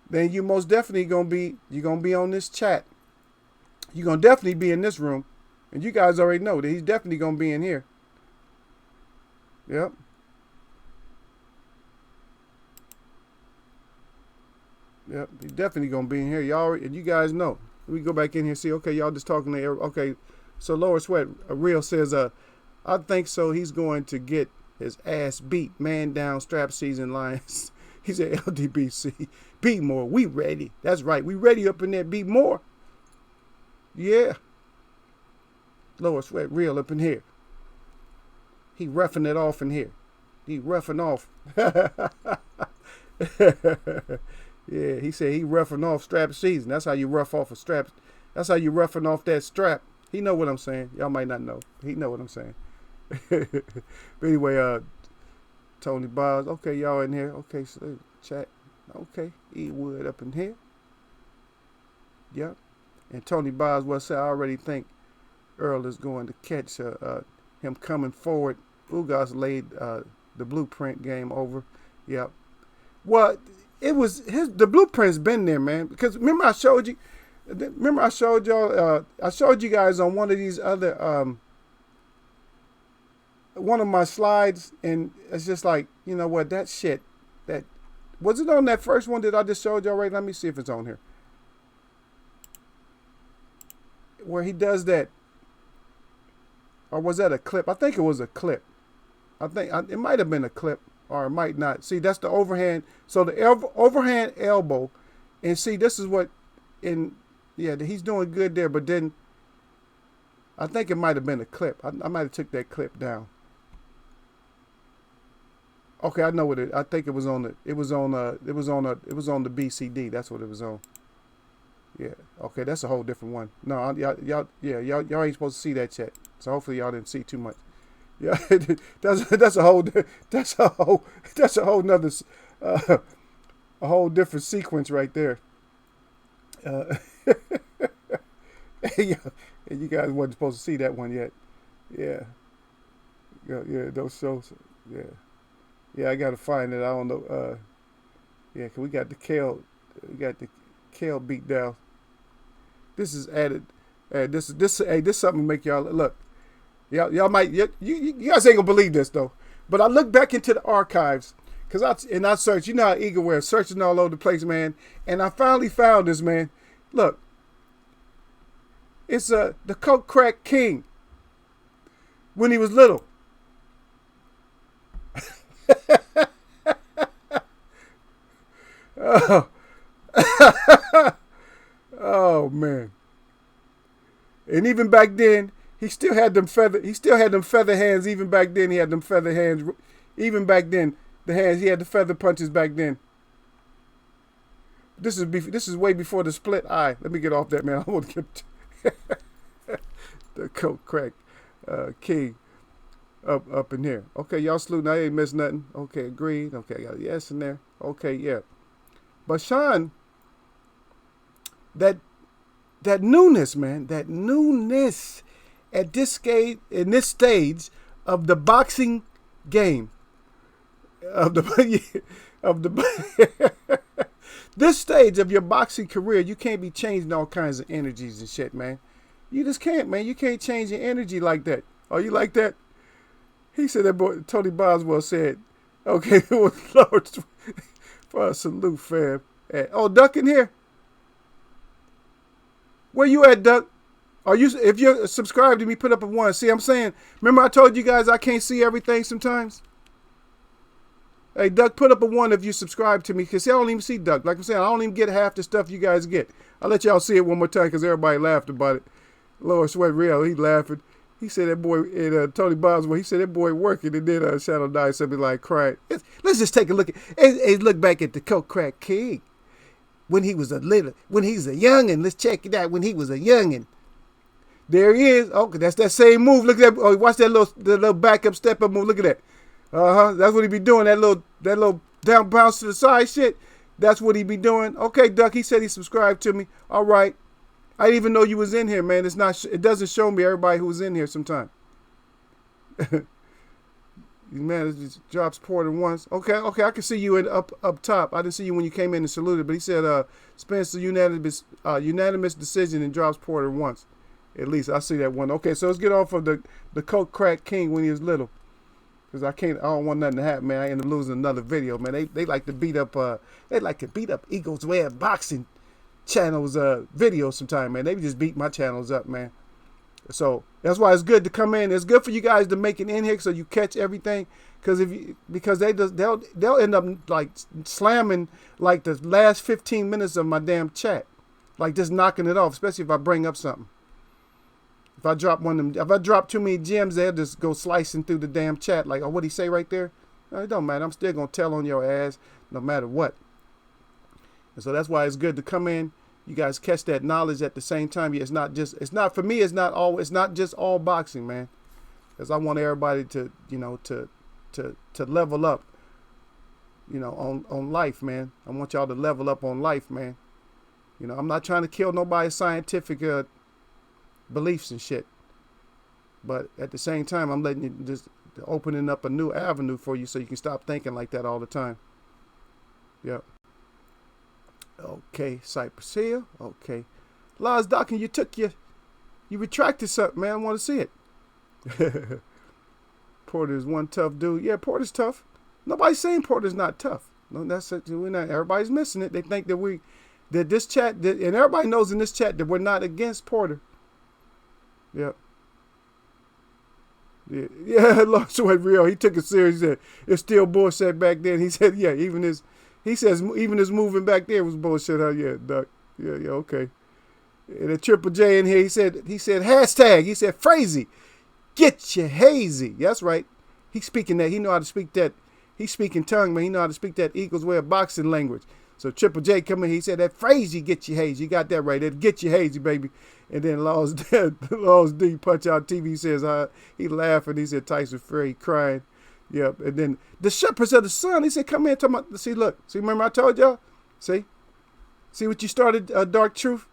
then you most definitely going to be on this chat. You're going to definitely be in this room. And you guys already know that he's definitely going to be in here. Yep. Yep, he's definitely going to be in here. And you guys know. We go back in here and see, okay, y'all just talking to okay. So Lower Sweat, Real says, I think so. He's going to get his ass beat. Man down, strap season Lions. He said, LDBC, beat more. We ready. That's right. We ready up in there. Beat more. Yeah. Lower Sweat, Real up in here. He roughing it off in here. He roughing off. Yeah, he said he roughing off strap season. That's how you rough off a strap. That's how you roughing off that strap. He know what I'm saying. Y'all might not know. He know what I'm saying. But anyway, Tony Bars. Okay, y'all in here. Okay, so chat. Okay, E Wood up in here. Yep. And Tony Boswell said, I already think Earl is going to catch him coming forward. Ugas laid the blueprint game over. Yep. Well, it was the blueprint's been there, man. Because remember I showed you. Remember I showed y'all. I showed you guys on one of these other one of my slides, and it's just like, you know what, that shit. That was it on that first one that I just showed y'all. Right? Let me see if it's on here. Where he does that, or was that a clip? I think it was a clip. I think it might have been a clip, or it might not. See, that's the overhand. So the overhand elbow, and see, this is what, he's doing good there. But then, I think it might have been a clip. I might have took that clip down. Okay, I know what it. I think it was on the. It was on the BCD. That's what it was on. Yeah. Okay, that's a whole different one. No, y'all ain't supposed to see that chat. So hopefully y'all didn't see too much. Yeah, that's a whole nother a whole different sequence right there. And you guys wasn't supposed to see that one yet. Yeah. Those shows. Yeah. I gotta find it. I don't know. Yeah, 'cause we got the Kale beat down. This is added. This something to make y'all look. Y'all might you guys ain't gonna believe this though. But I look back into the archives because I searched. You know how Eagle wears, searching all over the place, man. And I finally found this, man. Look, it's the Coke Crack King when he was little. Oh. Oh man. And even back then, he still had them feather hands. Even back then, he had them feather hands. Even back then, the hands, he had the feather punches back then. This is way before the split eye. Let me get off that, man. I want to get the Coke Crack King up in here. Okay, y'all salute. I ain't missed nothing. Okay, agreed. Okay, I got a yes in there. Okay, yeah. But Sean, that newness, man, that newness at this stage, in this stage of the boxing game, this stage of your boxing career, you can't be changing all kinds of energies and shit, man. You just can't, man. You can't change your energy like that. Are you like that? He said that boy, Tony Boswell said, okay, it was Lord for a salute, fam. Oh, Duck in here? Where you at, Duck? If you're subscribed to me, put up a 1. See, I'm saying, remember I told you guys I can't see everything sometimes? Hey, Duck, put up a 1 if you subscribe to me, because I don't even see Duck. Like I'm saying, I don't even get half the stuff you guys get. I'll let y'all see it one more time, because everybody laughed about it. Lord Sweat Real, he laughing. He said that boy, Tony Boswell, he said that boy working, and then Shadow Dice something like crying. Let's just take a look look back at the Coke Crack King. When he was a youngin'. Let's check it out when he was a youngin'. There he is. Okay, that's that same move. Look at that. Oh, watch that little backup step up move. Look at that. That's what he be doing. That little down bounce to the side shit. That's what he be doing. Okay, Duck. He said he subscribed to me. All right. I didn't even know you was in here, man. It doesn't show me everybody who's in here sometime. Man, it just drops Porter once. Okay, I can see you up top. I didn't see you when you came in and saluted, but he said Spencer unanimous decision and drops Porter once. At least I see that one. Okay, so let's get off of the Coke Crack King when he was little. Because I don't want nothing to happen, man. I end up losing another video, man. They like to beat up Eagles Web Boxing channels videos sometime, man. They just beat my channels up, man. So that's why it's good to come in. It's good for you guys to make it in here so you catch everything. Because they'll end up like slamming like the last 15 minutes of my damn chat, like just knocking it off. Especially if I bring up something. If I drop too many gems, they'll just go slicing through the damn chat. Like, oh, what'd he say right there? No, it don't matter. I'm still gonna tell on your ass no matter what. And so that's why it's good to come in. You guys catch that knowledge at the same time. It's not for me. It's not just all boxing, man. Because I want everybody to, to level up, on life, man. I want y'all to level up on life, man. I'm not trying to kill nobody's scientific beliefs and shit. But at the same time, I'm letting you just opening up a new avenue for you so you can stop thinking like that all the time. Yep. Okay, Cypress Hill. Okay. Lars Dockin, you retracted something, man. I want to see it. Porter is one tough dude. Yeah, Porter's tough. Nobody's saying Porter's not tough. No, that's it. We're not. Everybody's missing it. They think that this chat, and everybody knows in this chat that we're not against Porter. Yep. Yeah, Lars went real. He took it serious. He said it's still bullshit back then. He said, yeah, even his moving back there was bullshit. Huh? Yeah, Doc. Yeah, okay. And a Triple J in here, he said hashtag. He said Frazee, get your hazy. That's right. He's speaking that. He know how to speak that. He's speaking tongue, man. He know how to speak that Eagles way of boxing language. So Triple J come in. He said that Frazee, get your hazy. You got that right. That get your hazy, baby. And then Laws D Punch Out TV says he laughing. He said Tyson Fury crying. Yep. And then the Shepherds of the Sun. He said, come in. See, look. See, remember I told y'all? See what you started, Dark Truth?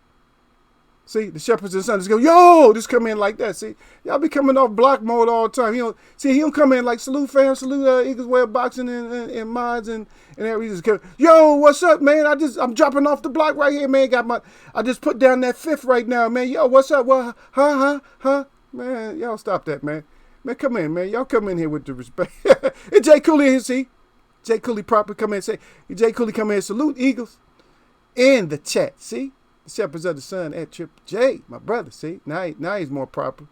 See, the Shepherds of the Sun just go, yo, just come in like that. See, y'all be coming off block mode all the time. He don't come in like salute fam, salute Eagles way of boxing and mods and everything. Just come, yo, what's up, man? I'm dropping off the block right here, man. I just put down that fifth right now, man. Yo, what's up? Well, huh? Man, y'all stop that, man. Man, come in, man. Y'all come in here with the respect. And Jay Cooley here, see? Jay Cooley proper come in and say, Jay Cooley come in and salute Eagles in the chat, see? Shepherds of the Sun at Triple J, my brother. See, now he's more proper.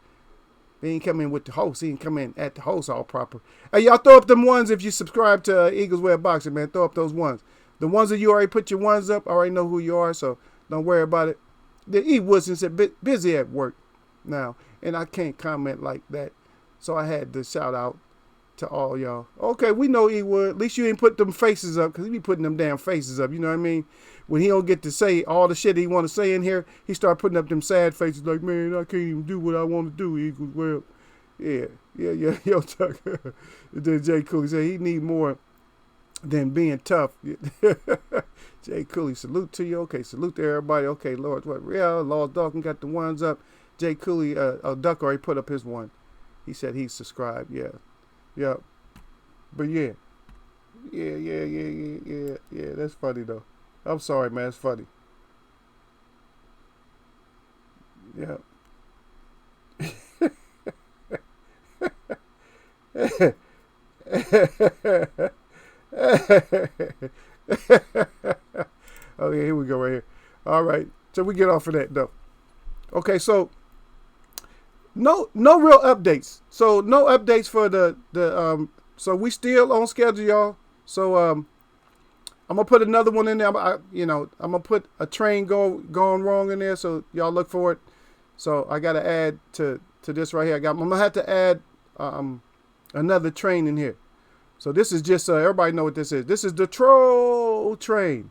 He ain't come in with the host. He ain't come in at the host all proper. Hey, y'all throw up them ones if you subscribe to Eagles Way of Boxing, man. Throw up those ones. The ones that you already put your ones up, I already know who you are, so don't worry about it. The E. Woodson said busy at work now, and I can't comment like that, so I had to shout out to all y'all. Okay, we know E. Wood. At least you ain't put them faces up, because he be putting them damn faces up. You know what I mean? When he don't get to say all the shit he want to say in here, he start putting up them sad faces like, man, I can't even do what I want to do. Equals well, yeah. Yo, Chuck. Then Jay Cooley said he need more than being tough. Jay Cooley, salute to you. Okay, salute to everybody. Okay, Lord, what? Real Lord Dawkins got the ones up. Jay Cooley, Duck already put up his one. He said he's subscribed. Yeah. But yeah. That's funny though. I'm sorry, man. It's funny. Yeah. Okay, here we go right here. All right. So we get off of that though. Okay, so no real updates. So no updates for the so we still on schedule, y'all. So I'm gonna put another one in there. I'm gonna put a train gone wrong in there, so y'all look for it. So I gotta add to this right here. I'm gonna have to add another train in here. So this is just everybody know what this is. This is the Troll Train.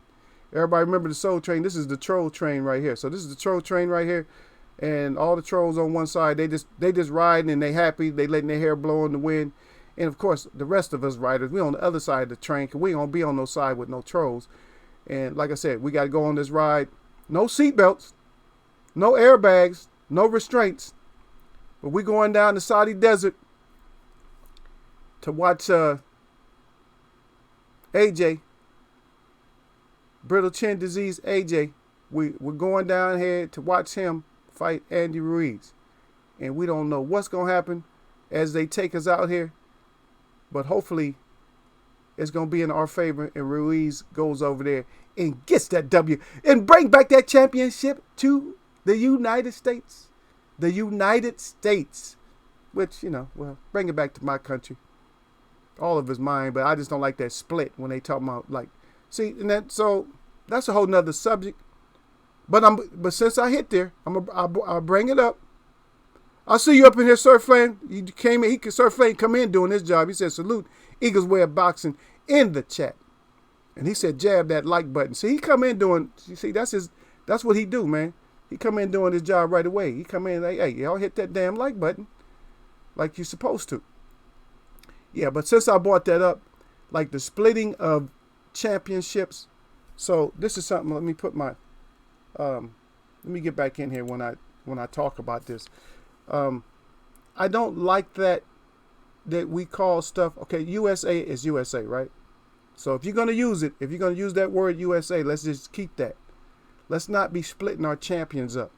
Everybody remember the Soul Train? This is the Troll Train right here. So this is the Troll Train right here, and all the trolls on one side. They just riding and they happy. They letting their hair blow in the wind. And of course, the rest of us riders, we on the other side of the train, because we ain't gonna be on no side with no trolls. And like I said, we got to go on this ride. No seatbelts, no airbags, no restraints. But we going down the Saudi desert to watch AJ, brittle chin disease AJ. We're going down here to watch him fight Andy Ruiz. And we don't know what's going to happen as they take us out here. But hopefully it's going to be in our favor, and Ruiz goes over there and gets that W and bring back that championship to the United States. The United States. Which, bring it back to my country. All of it's mine, but I just don't like that split when they talk about, so that's a whole nother subject. But since I hit there, I'll bring it up. I see you up in here, Sir Flame. You came in. Sir Flame come in doing his job. He said, salute Eagles Way of Boxing in the chat. And he said, jab that like button. See, he come in doing, you see, that's what he do, man. He come in doing his job right away. He come in like, hey, y'all hit that damn like button like you're supposed to. Yeah, but since I brought that up, like the splitting of championships. So this is something, let me put my, let me get back in here when I talk about this. I don't like that we call stuff, okay, USA is USA, right? So if you're going to use it, if you're going to use that word USA, let's just keep that. Let's not be splitting our champions up.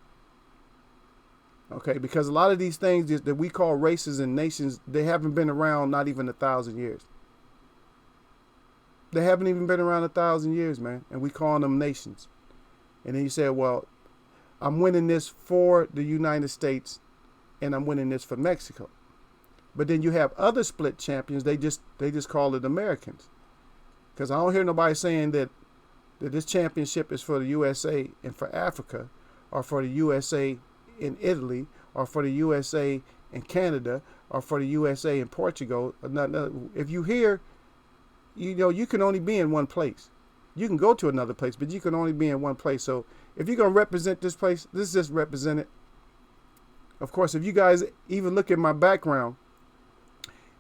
Okay, because a lot of these things that we call races and nations, they haven't been around not even 1,000 years. They haven't even been around 1,000 years, man. And we call them nations. And then you say, well, I'm winning this for the United States and I'm winning this for Mexico. But then you have other split champions. They just call it Americans. Because I don't hear nobody saying that this championship is for the USA and for Africa, or for the USA in Italy, or for the USA in Canada, or for the USA in Portugal. If you hear, you can only be in one place. You can go to another place, but you can only be in one place. So if you're going to represent this place, this is just represent it. Of course, if you guys even look at my background,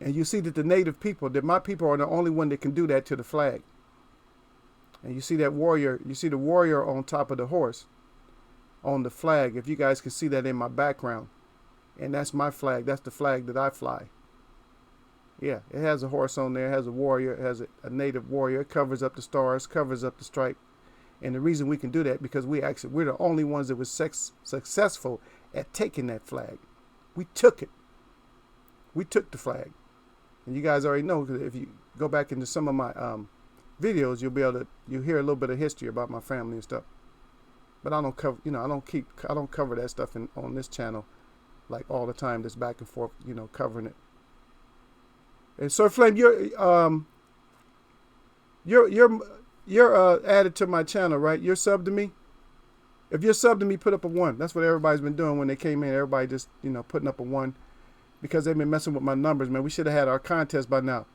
and you see that the native people, that my people are the only one that can do that to the flag. And you see that warrior, you see the warrior on top of the horse on the flag. If you guys can see that in my background. And that's my flag. That's the flag that I fly. Yeah, it has a horse on there. It has a warrior. It has a native warrior. It covers up the stars, covers up the stripe. And the reason we can do that, because we're the only ones that was successful at taking that flag. We took it. We took the flag. And you guys already know, because if you go back into some of my videos, you'll hear a little bit of history about my family and stuff. But I don't cover, I don't cover that stuff on this channel like all the time. This back and forth, covering it. And Sir Flame, you're added to my channel, right? You're subbed to me. If you're subbed to me, put up a 1. That's what everybody's been doing when they came in. Everybody just putting up a 1. Because they've been messing with my numbers, man. We should have had our contest by now.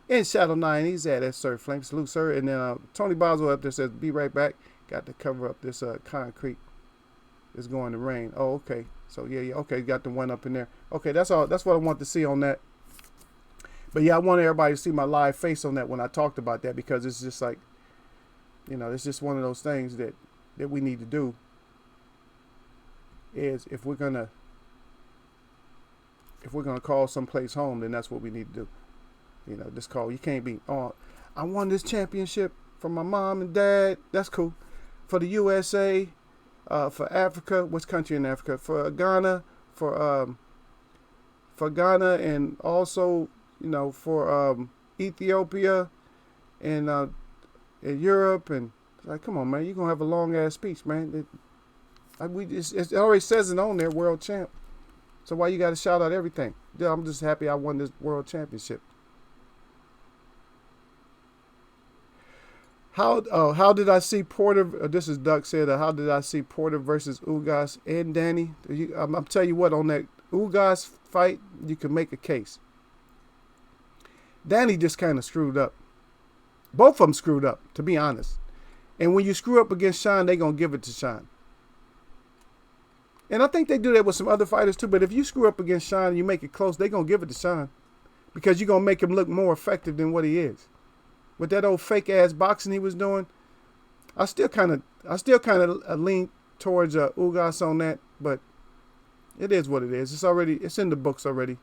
In Shadow 9, he's at that Sir Flame. Salute, sir. And then Tony Boswell up there says, be right back. Got to cover up this concrete. It's going to rain. Oh, okay. So, yeah. Okay, got the 1 up in there. Okay, that's all. That's what I want to see on that. But, yeah, I want everybody to see my live face on that when I talked about that. Because it's just like, it's just one of those things that we need to do. Is if we're going to call someplace home, then that's what we need to do. This call. You can't be, oh, I won this championship from my mom and dad. That's cool. For the USA, for Africa, which country in Africa? For Ghana, for Ghana, and also, for Ethiopia and Europe. And like, come on, man, you're going to have a long ass speech, man. It already says it on there, world champ. So why you got to shout out everything? Yeah, I'm just happy I won this world championship. How did I see Porter? This is Duck said. How did I see Porter versus Ugas and Danny? I'm tell you what, on that Ugas fight, you can make a case. Danny just kind of screwed up. Both of them screwed up, to be honest. And when you screw up against Sean, they gonna give it to Sean. And I think they do that with some other fighters too. But if you screw up against Sean and you make it close, they're going to give it to Sean. Because you're going to make him look more effective than what he is. With that old fake ass boxing he was doing, I still kind of lean towards Ugas on that. But it is what it is. It's in the books already.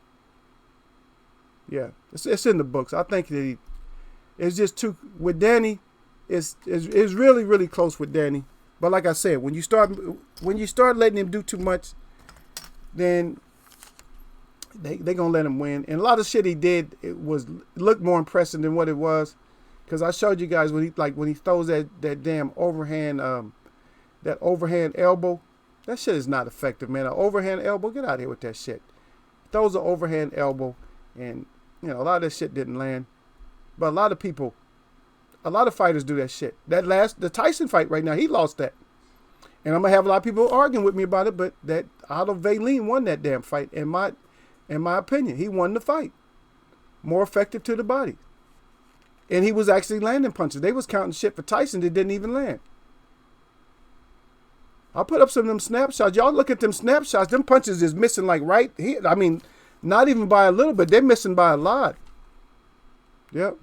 Yeah, it's in the books. I think that it's just too, with Danny, it's really, really close with Danny. But like I said, when you start letting him do too much, then they gonna let him win. And a lot of shit he did, it looked more impressive than what it was. Cause I showed you guys when he throws that damn overhand elbow. That shit is not effective, man. An overhand elbow, get out of here with that shit. Throws an overhand elbow, and a lot of that shit didn't land. But a lot of fighters do that shit. The Tyson fight right now, he lost that. And I'm going to have a lot of people arguing with me about it, but that Otto Wallin won that damn fight. In my opinion, he won the fight. More effective to the body. And he was actually landing punches. They was counting shit for Tyson that didn't even land. I'll put up some of them snapshots. Y'all look at them snapshots. Them punches is missing like right here. I mean, not even by a little bit. They're missing by a lot. Yep.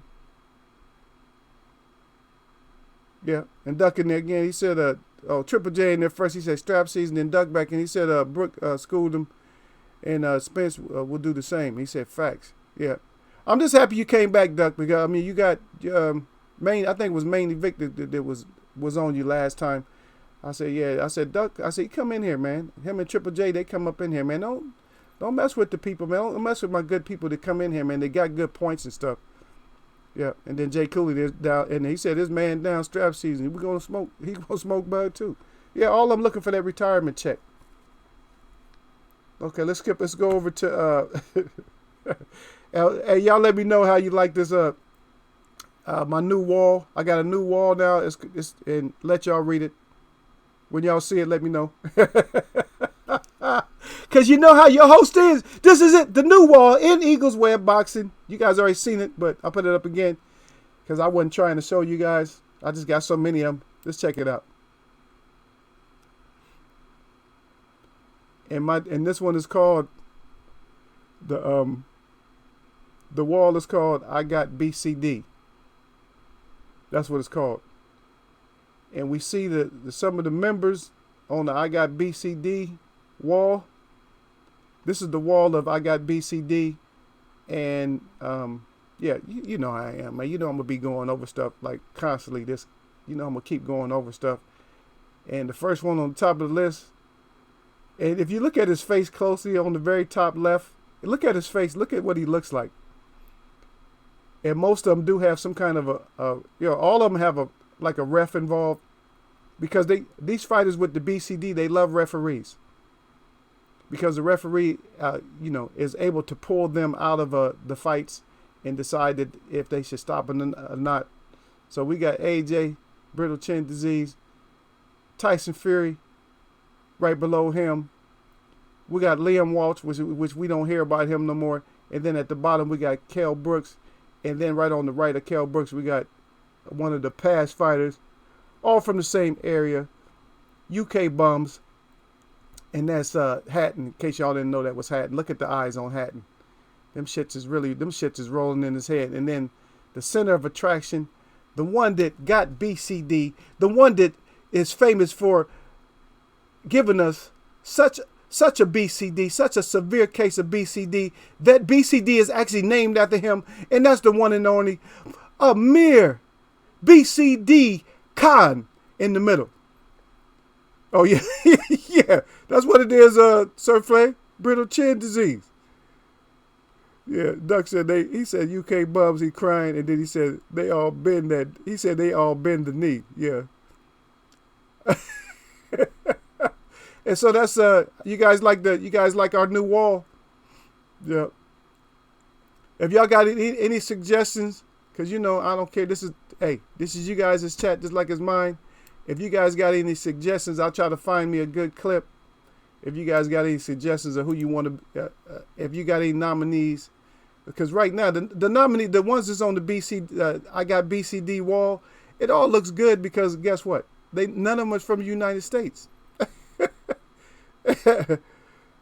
Yeah. And Duck in there again. He said, Triple J in there first. He said strap season, then Duck back. And he said, Brooke schooled him. And Spence will do the same. He said facts. Yeah. I'm just happy you came back, Duck, because, I mean, you got, I think it was mainly Vic that was on you last time. I said, yeah. I said, Duck, I said, come in here, man. Him and Triple J, they come up in here, man. Don't mess with the people, man. Don't mess with my good people that come in here, man. They got good points and stuff. Yeah. And then Jay Cooley down, and he said, this man down strap season. We're going to smoke. He's going to smoke bud, too. Yeah, all I'm looking for that retirement check. Okay, let's go over to, hey, y'all let me know how you like this, my new wall. I got a new wall now. It's and let y'all read it. When y'all see it, let me know. Because you know how your host is. This is it. The new wall in Eagles Web Boxing. You guys already seen it, but I'll put it up again. Because I wasn't trying to show you guys. I just got so many of them. Let's check it out. And this one is called, the wall is called I Got BCD. That's what it's called. And we see some of the members on the I Got BCD wall. This is the wall of I Got BCD. And, yeah, you know how I am, man. You know I'm going to be going over stuff like constantly. I'm going to keep going over stuff. And the first one on the top of the list, and if you look at his face closely on the very top left, look at his face. Look at what he looks like. And most of them do have some kind of all of them have a ref involved, because these fighters with the BCD, they love referees, because the referee is able to pull them out of the fights and decide that if they should stop or not. So we got AJ, brittle chin disease, Tyson Fury right below him. We got Liam Walsh, which we don't hear about him no more. And then at the bottom we got Kell Brooks. And then right on the right of Kell Brooks, we got one of the past fighters, all from the same area, UK Bums. And that's Hatton. In case y'all didn't know that was Hatton. Look at the eyes on Hatton. Them shits is rolling in his head. And then the center of attraction, the one that got BCD, the one that is famous for giving us such a BCD, such a severe case of BCD, that BCD is actually named after him, and that's the one and only Amir BCD Khan in the middle. Oh, yeah. Yeah, that's what it is, Sir Flay. Brittle chin disease. Yeah, Duck said he said UK Bums, he crying, and then he said they all bend the knee. Yeah. And so that's you guys like our new wall? Yeah. If y'all got any suggestions, because I don't care. This is you guys' chat just like it's mine. If you guys got any suggestions, I'll try to find me a good clip. If you guys got any suggestions of who you want to, if you got any nominees, because right now the ones that's on the I Got BCD wall, it all looks good, because guess what? None of them are from the United States.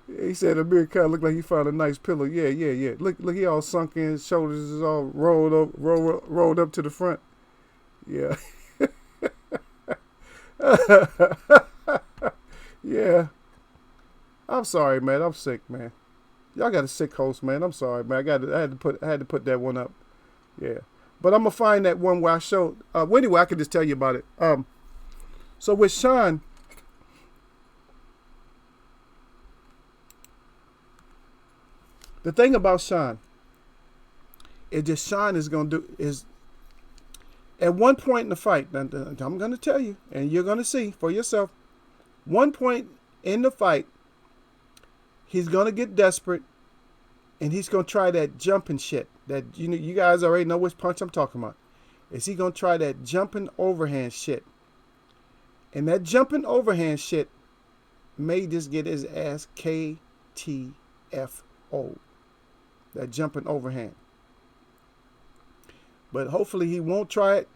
He said Amir Khan looked like he found a nice pillow. Yeah. Look, he all sunk in. His shoulders is all rolled up to the front. Yeah. Yeah. I'm sorry, man. I'm sick, man. Y'all got a sick host, man. I'm sorry, man. I had to put that one up. Yeah. But I'm gonna find that one where I showed. Well, anyway, I can just tell you about it. So with Sean, the thing about Sean is just Sean is going to do is at one point in the fight, I'm going to tell you, and you're going to see for yourself, one point in the fight, he's going to get desperate, and he's going to try that jumping shit. That you guys already know which punch I'm talking about. Is he going to try that jumping overhand shit? And that jumping overhand shit may just get his ass KTFO. That jumping overhand. But hopefully he won't try it.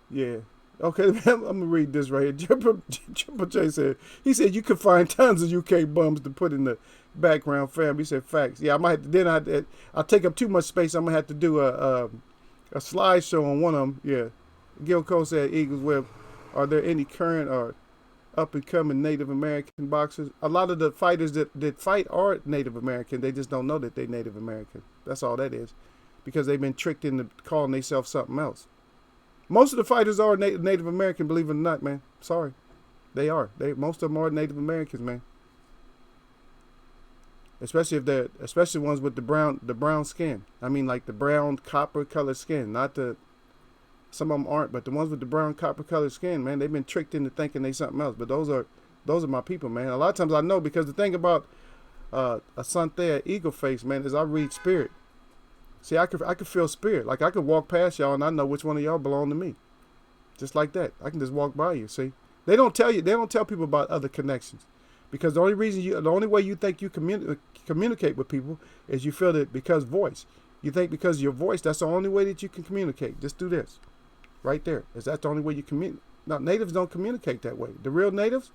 Yeah. Okay, I'm gonna read this right here. Triple J said he said you could find tons of UK bums to put in the background, fam. He said facts. Yeah, I might have to, then I'll take up too much space. I'm gonna have to do a slideshow on one of them. Yeah. Gil Cole said Eagles Web. Are there any current or up and coming Native American boxers? A lot of the fighters that fight are Native American. They just don't know that they're Native American. That's all that is, because they've been tricked into calling themselves something else. Most of the fighters are Native American, believe it or not, man. Sorry, they are. Most of them are Native Americans, man. Especially ones with the brown skin. I mean, like the brown copper colored skin. Not the Some of them aren't, but the ones with the brown copper colored skin, man, they've been tricked into thinking they something else. But those are my people, man. A lot of times I know, because the thing about Asante Eagle Face, man, is I read spirit. See, I could feel spirit. Like I could walk past y'all and I know which one of y'all belong to me. Just like that. I can just walk by you. See, they don't tell people about other connections, because the only way you think you communicate with people is you feel that because voice. You think because of your voice, that's the only way that you can communicate. Just do this, right there. Is that the only way you communicate? Now, natives don't communicate that way. The real natives,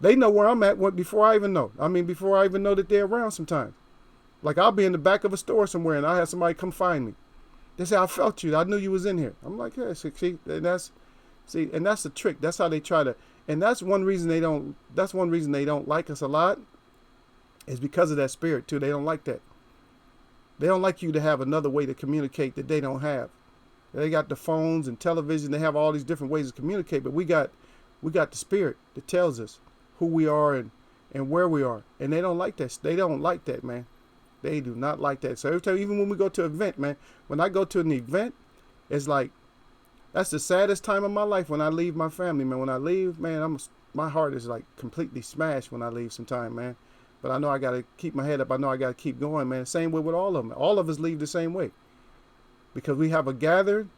they know where I'm at before I even know. I mean, before I even know that they're around sometimes. Like I'll be in the back of a store somewhere and I'll have somebody come find me. They say, I felt you. I knew you was in here. I'm like, yeah, see, and that's the trick. That's how they try to, and that's one reason they don't like us a lot, is because of that spirit too. They don't like that. They don't like you to have another way to communicate that they don't have. They got the phones and television. They have all these different ways to communicate, but we got the spirit that tells us who we are and where we are. And they don't like that. They don't like that, man. They do not like that. So every time, even when we go to an event, man, when I go to an event, it's like, that's the saddest time of my life when I leave my family, man. When I leave, man, my heart is like completely smashed when I leave sometime, man. But I know I got to keep my head up. I know I got to keep going, man. Same way with all of them. All of us leave the same way, because we have a gathering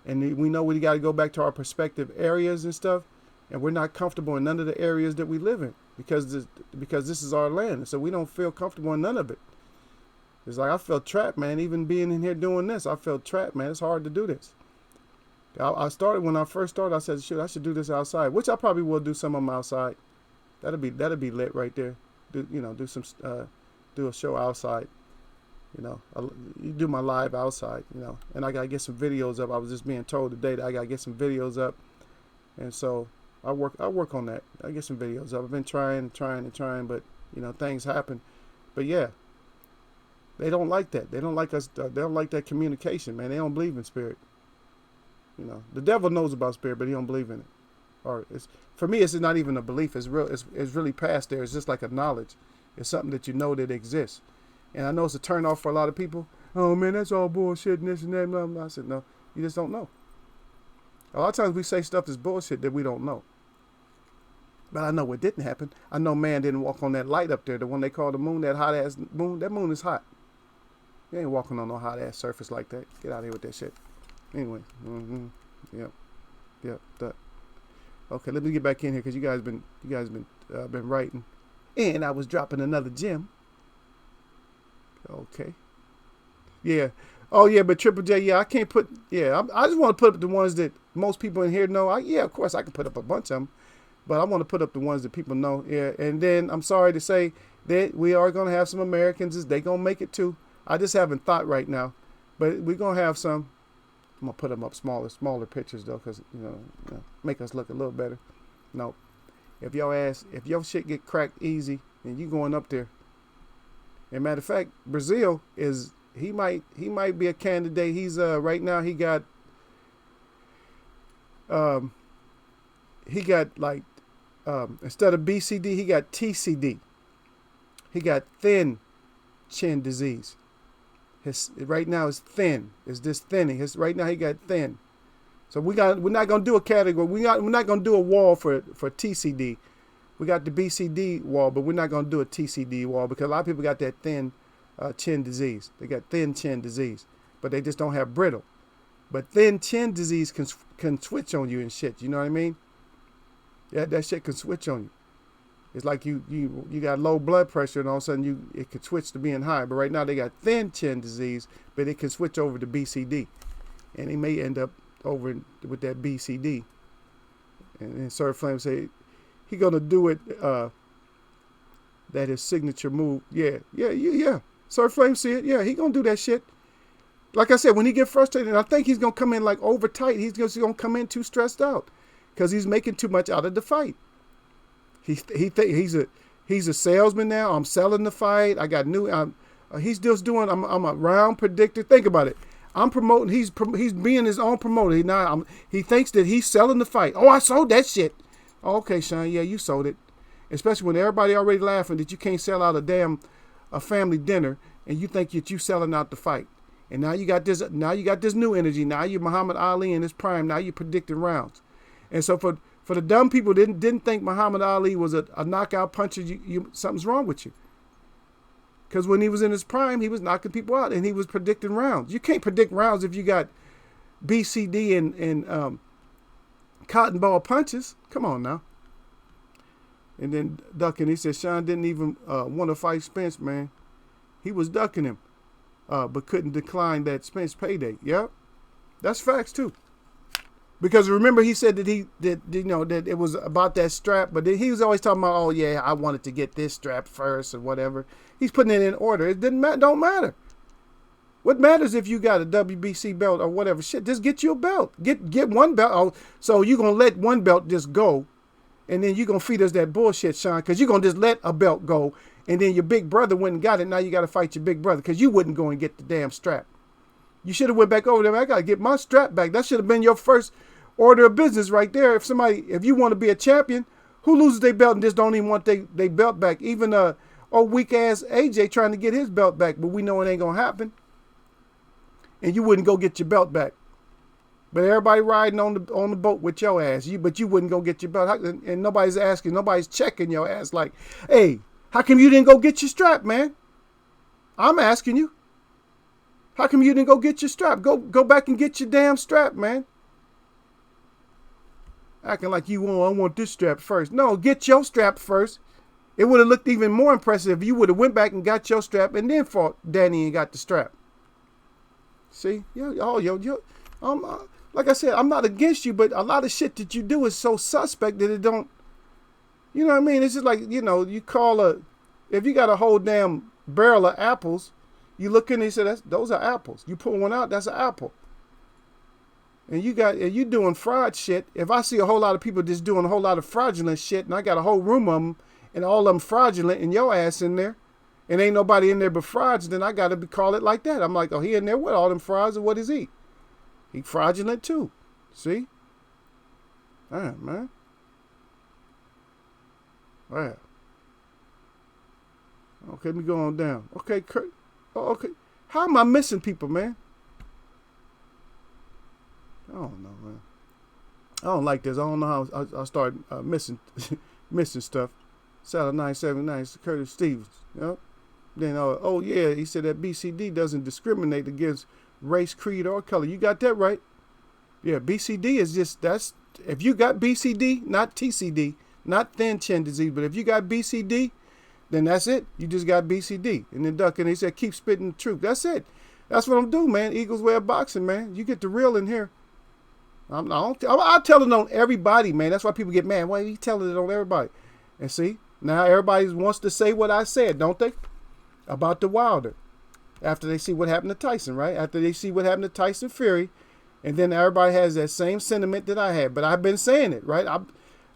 and we know we got to go back to our prospective areas and stuff. And we're not comfortable in none of the areas that we live in, because this is our land. So we don't feel comfortable in none of it. It's like I felt trapped, man. Even being in here doing this, I felt trapped, man. It's hard to do this. When I first started, I said, shoot, I should do this outside, which I probably will do some of them outside. That'll be lit right there. Do a show outside. You do my live outside. And I gotta get some videos up. I was just being told today that I gotta get some videos up, and so I work on that. I get some videos up. I've been trying, but things happen. But yeah. They don't like that. They don't like us. They don't like that communication, man. They don't believe in spirit. The devil knows about spirit, but he don't believe in it. Or for me, it's not even a belief. It's real. It's really past there. It's just like a knowledge. It's something that you know that exists. And I know it's a turn off for a lot of people. Oh man, that's all bullshit and this and that. And I said, no, you just don't know. A lot of times we say stuff that's bullshit that we don't know. But I know what didn't happen. I know man didn't walk on that light up there, the one they call the moon, that hot ass moon. That moon is hot. You ain't walking on no hot ass surface like that. Get out of here with that shit. Anyway, yep. That. Okay, let me get back in here because you guys been writing, and I was dropping another gem. Okay. Yeah. Oh yeah, but Triple J, yeah, I can't put. Yeah, I just want to put up the ones that most people in here know. Yeah, of course I can put up a bunch of them, but I want to put up the ones that people know. Yeah, and then I'm sorry to say that we are gonna have some Americans. They gonna make it too. I just haven't thought right now, but we're going to have some. I'm going to put them up smaller pictures, though, because, make us look a little better. No. If your shit get cracked easy, then you going up there. And matter of fact, Brazil he might be a candidate. He's, right now, he got like, instead of BCD, he got TCD. He got thin chin disease. Right now is thin. It's this thinning. Right now he got thin. So we're not gonna do a category. We're not gonna do a wall for TCD. We got the BCD wall, but we're not gonna do a TCD wall because a lot of people got that thin chin disease. They got thin chin disease, but they just don't have brittle. But thin chin disease can switch on you and shit. You know what I mean? Yeah, that shit can switch on you. It's like you got low blood pressure, and all of a sudden it could switch to being high. But right now they got thin chin disease, but it can switch over to BCD, and he may end up over with that BCD. And Sir Flame say he gonna do it. That his signature move. Yeah. Sir Flame see it. Yeah, he gonna do that shit. Like I said, when he get frustrated, I think he's gonna come in like over tight. He's just gonna come in too stressed out because he's making too much out of the fight. He's a salesman now. I'm selling the fight. I got new. He's just doing. I'm a round predictor. Think about it. I'm promoting. He's being his own promoter. He thinks that he's selling the fight. Oh, I sold that shit. Oh, okay, Sean. Yeah, you sold it. Especially when everybody already laughing that you can't sell out a family dinner, and you think that you selling out the fight. And now you got this. Now you got this new energy. Now you're Muhammad Ali in his prime. Now you're predicting rounds. And so for the dumb people didn't think Muhammad Ali was a knockout puncher, something's wrong with you. Because when he was in his prime, he was knocking people out and he was predicting rounds. You can't predict rounds if you got BCD and cotton ball punches. Come on now. And then ducking, he said Sean didn't even want to fight Spence, man. He was ducking him, but couldn't decline that Spence payday. Yep, that's facts too. Because remember, he said that that it was about that strap, but he was always talking about, oh yeah, I wanted to get this strap first or whatever. He's putting it in order. It don't matter. What matters if you got a WBC belt or whatever? Shit, just get you a belt. Get one belt. Oh, so you're gonna let one belt just go. And then you're going to feed us that bullshit, Sean, because you're going to just let a belt go. And then your big brother went and got it. Now you got to fight your big brother because you wouldn't go and get the damn strap. You should have went back over there. I got to get my strap back. That should have been your first order of business right there. If you want to be a champion, who loses their belt and just don't even want their belt back? Even weak-ass AJ trying to get his belt back, but we know it ain't going to happen. And you wouldn't go get your belt back. But everybody riding on the boat with your ass. But you wouldn't go get your belt. And nobody's asking, nobody's checking your ass like, hey, how come you didn't go get your strap, man? I'm asking you. How come you didn't go get your strap? Go back and get your damn strap, man. Acting like I want this strap first. No, get your strap first. It would have looked even more impressive if you would have went back and got your strap and then fought Danny and got the strap. See? Like I said, I'm not against you, but a lot of shit that you do is so suspect that it don't, you know what I mean? It's just like, you call if you got a whole damn barrel of apples, you look in and you say, those are apples. You pull one out, that's an apple. And you doing fraud shit. If I see a whole lot of people just doing a whole lot of fraudulent shit, and I got a whole room of them, and all of them fraudulent, and your ass in there, and ain't nobody in there but frauds, then I got to call it like that. I'm like, oh, he in there with all them frauds, and what is he? He fraudulent too. See? All right, man. All right. Okay, let me go on down. Okay, Kurt. Oh, okay. How am I missing people, man? I don't know, man. I don't like this. I don't know how I start missing missing stuff. Saturday 979, Curtis Stevens. Yep. Then, oh yeah, he said that BCD doesn't discriminate against race, creed, or color. You got that right. Yeah, BCD is that's if you got BCD, not TCD, not thin chin disease, but if you got BCD, then that's it. You just got BCD. And then Duck, and he said, keep spitting the truth. That's it. That's what I'm doing, man. Eagles way of boxing, man. You get the real in here. I tell it on everybody, man. That's why people get mad. Why are you telling it on everybody? And see, now everybody wants to say what I said, don't they? About the Wilder. After they see what happened to Tyson, right? After they see what happened to Tyson Fury, and then everybody has that same sentiment that I had. But I've been saying it, right?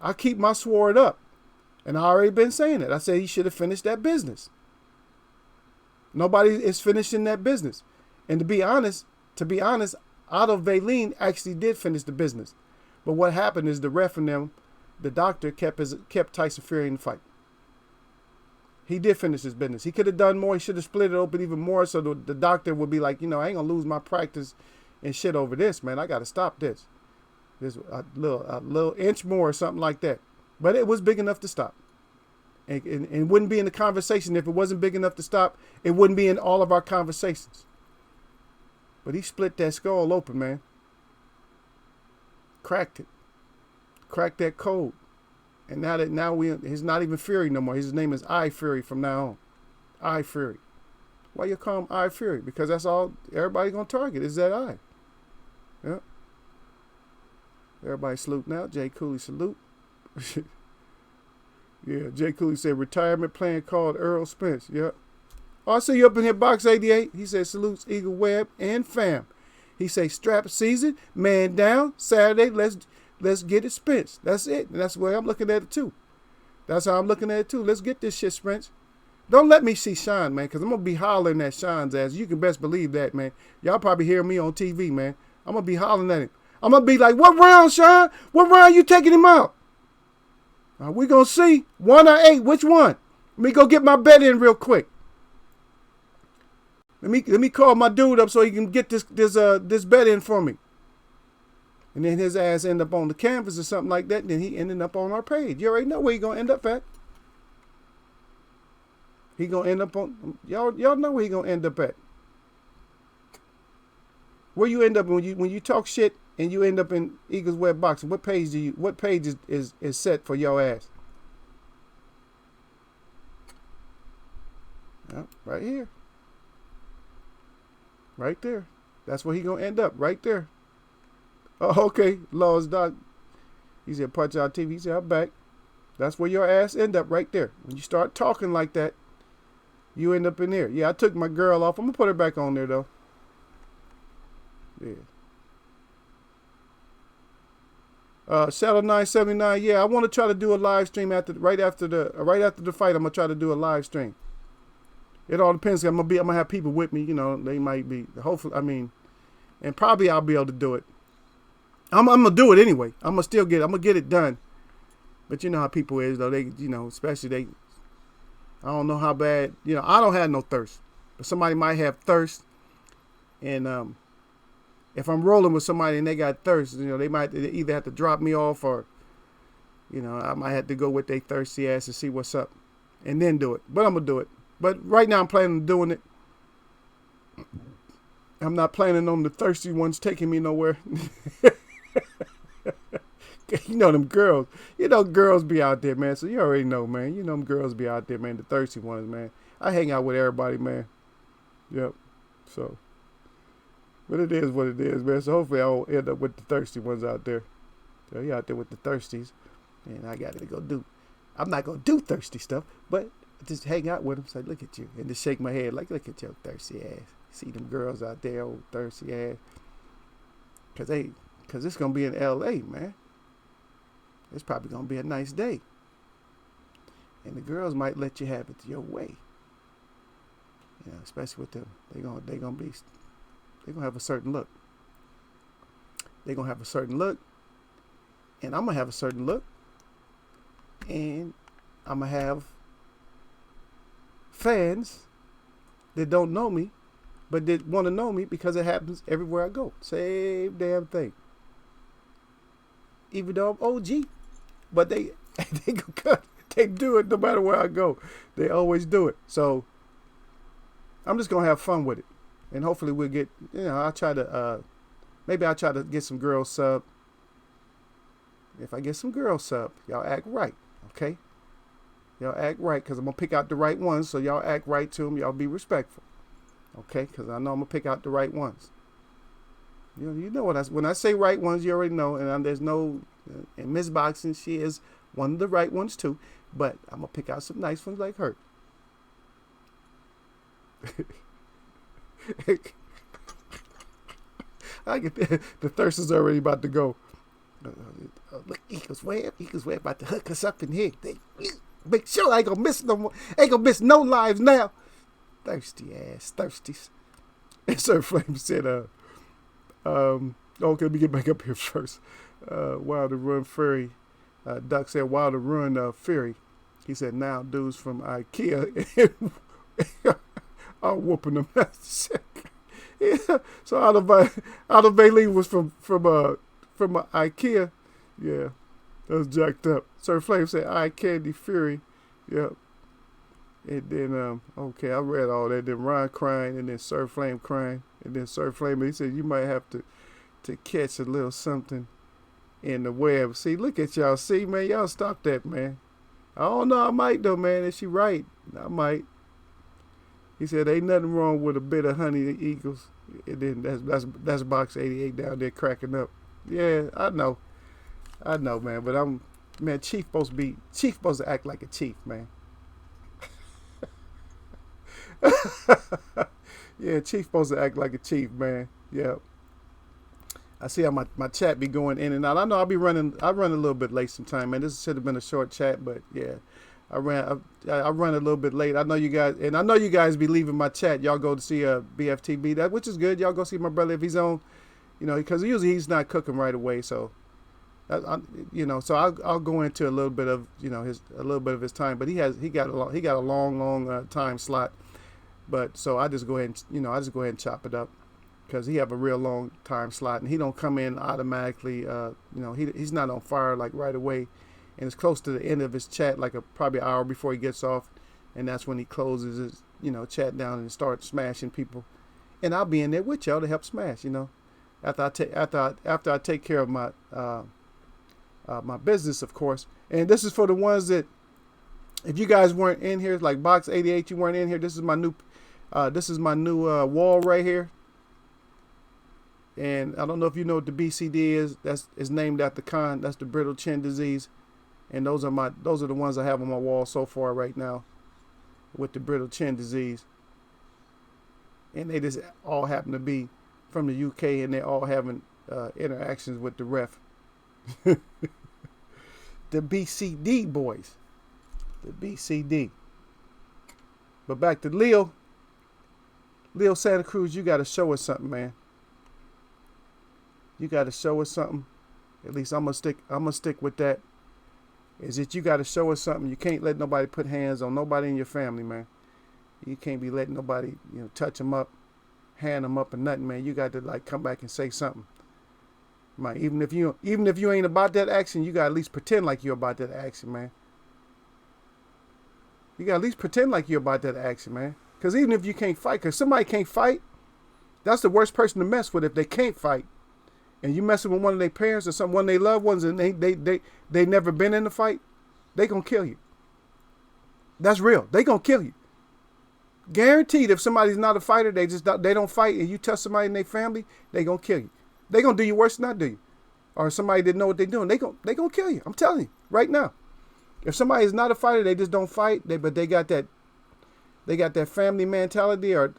I keep my sword up. And I already been saying it. I said he should have finished that business. Nobody is finishing that business. And to be honest, Otto Valine actually did finish the business. But what happened is the ref and them, the doctor kept Tyson Fury in the fight. He did finish his business. He could have done more. He should have split it open even more so the doctor would be like, I ain't going to lose my practice and shit over this, man. I got to stop this. This a little inch more or something like that. But it was big enough to stop. And it wouldn't be in the conversation. If it wasn't big enough to stop, it wouldn't be in all of our conversations. But he split that skull open, man. Cracked it. Cracked that code. And he's not even Fury no more. His name is I Fury from now on. I Fury. Why you call him I Fury? Because that's all everybody gonna target is that I. Yeah. Everybody salute now. Jay Cooley salute. Yeah, Jay Cooley said retirement plan called Earl Spence. Yep. Oh, I see you up in here, Box 88. He said salutes Eagle Webb and fam. He say strap season, man down, Saturday, let's get it Spence. That's it. And that's the way I'm looking at it too. That's how I'm looking at it too. Let's get this shit Spence. Don't let me see Sean, man, because I'm going to be hollering at Sean's ass. You can best believe that, man. Y'all probably hear me on TV, man. I'm going to be hollering at him. I'm going to be like, what round, Sean? What round you taking him out? We going to see 1 or 8. Which one? Let me go get my bet in real quick. Let me call my dude up so he can get this bet in for me. And then his ass end up on the canvas or something like that. And then he ended up on our page. You already know where he going to end up at. He going to end up on... Y'all know where he going to end up at. Where you end up when you talk shit and you end up in Eagles Web Boxing, what page is set for your ass? Yeah, right here. Right there. That's where he gonna end up. Right there. Oh, okay. Laws Doc. He said Punch Out TV. He said I'm back. That's where your ass end up right there. When you start talking like that, you end up in there. Yeah, I took my girl off. I'm gonna put her back on there though. Yeah. Shadow 979. Yeah, I want to try to do a live stream right after the fight. I'm gonna try to do a live stream. It all depends. I'm gonna have people with me. You know, they might be. Hopefully, and probably I'll be able to do it. I'm gonna do it anyway. I'm gonna get it done. But you know how people is though. They, especially they. I don't know how bad. I don't have no thirst, but somebody might have thirst, and if I'm rolling with somebody and they got thirst, they might either have to drop me off or, I might have to go with their thirsty ass and see what's up, and then do it. But I'm gonna do it. But right now I'm planning on doing it. I'm not planning on the thirsty ones taking me nowhere. Them girls. Girls be out there, man. So you already know, man. Them girls be out there, man. The thirsty ones, man. I hang out with everybody, man. Yep. So. But it is what it is, man. So hopefully I won't end up with the thirsty ones out there. So you out there with the thirsties. And I got to go do. I'm not going to do thirsty stuff, but just hang out with them. Say, look at you. And just shake my head like, look at your thirsty ass. See them girls out there, old thirsty ass. Because it's going to be in L.A., man. It's probably going to be a nice day. And the girls might let you have it your way. Especially with them. They're going to have a certain look. They're going to have a certain look. And I'm going to have a certain look. And I'm going to have fans that don't know me, but that want to know me because it happens everywhere I go. Same damn thing. Even though I'm OG. But they do it no matter where I go. They always do it. So I'm just going to have fun with it. And hopefully we'll get, I'll try to, maybe I'll try to get some girls sub. If I get some girls sub, y'all act right, okay? Y'all act right, because I'm going to pick out the right ones, so y'all act right to them. Y'all be respectful, okay? Because I know I'm going to pick out the right ones. You know when I say right ones, you already know. And there's no, in Miss Boxing, she is one of the right ones too. But I'm going to pick out some nice ones like her. I get the thirst is already about to go. Look, Eagles Web about to hook us up in here. They make sure I ain't gonna miss no lives now. Thirsty ass thirsties. And Sir Flame said, okay, let me get back up here first. Wilder Run Fury. Duck said Wilder Run Fury. He said now dudes from IKEA are whooping them. Yeah. So Aldo Bailey was from IKEA. Yeah, that was jacked up. Sir Flame said Eye Candy Fury. Yep. And then okay, I read all that. Then Ron crying, and then Sir Flame crying, and then Sir Flame. He said you might have to catch a little something in the web. See, look at y'all. See, man, y'all stop that, man. I don't know. I might though, man. Is she right? I might. He said, "Ain't nothing wrong with a bit of honey eagles." And then that's box 88 down there cracking up. Yeah, I know, man. But man. Chief supposed to act like a chief, man. Yeah, Chief supposed to act like a chief, man. Yeah. I see how my chat be going in and out. I know I run a little bit late sometime, man. This should have been a short chat, but yeah. I run a little bit late. I know you guys be leaving my chat. Y'all go to see BFTB, which is good. Y'all go see my brother if he's on, because usually he's not cooking right away. So, so I'll go into a little bit of his time, but he got a long time slot. But so I just go ahead and chop it up because he have a real long time slot and he don't come in automatically. He's not on fire like right away. And it's close to the end of his chat, like probably an hour before he gets off, and that's when he closes his, chat down and starts smashing people, and I'll be in there with y'all to help smash, after I take care of my my business, of course. And this is for the ones that, if you guys weren't in here, like Box 88, you weren't in here. This is my new wall right here, and I don't know if you know what the BCD is. It's named after Khan. That's the brittle chin disease. And those are the ones I have on my wall so far right now with the brittle chin disease. And they just all happen to be from the UK and they're all having interactions with the ref. The BCD boys. The BCD. But back to Leo. Leo Santa Cruz, you got to show us something, man. You got to show us something. At least I'm gonna stick with that. Is that you got to show us something. You can't let nobody put hands on nobody in your family, man. You can't be letting nobody, touch them up, hand them up or nothing, man. You got to come back and say something. Man, even if you ain't about that action, you got to at least pretend like you're about that action, man. You got to at least pretend like you're about that action, man. Because even if you can't fight, because somebody can't fight, that's the worst person to mess with if they can't fight. And you messing with one of their parents or one of their loved ones and they never been in a fight, they gonna kill you. That's real. They gonna kill you. Guaranteed. If somebody's not a fighter, they don't fight, and you touch somebody in their family, they gonna kill you. They gonna do you worse than I do you. Or somebody didn't know what they're doing, they gonna kill you. I'm telling you right now. If somebody is not a fighter, they just don't fight. But they got that family mentality or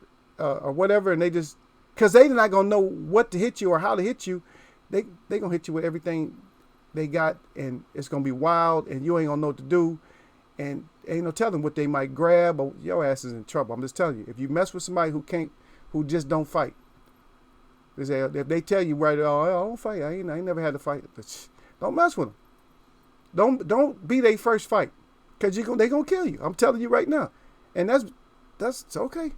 whatever, and they just. Because they're not going to know what to hit you or how to hit you. They going to hit you with everything they got, and it's going to be wild, and you ain't going to know what to do. And ain't no telling what they might grab, or your ass is in trouble. I'm just telling you. If you mess with somebody who just don't fight, if they tell you right, oh, I don't fight. I ain't never had to fight. Don't mess with them. Don't be their first fight. Because they going to kill you. I'm telling you right now. And that's okay.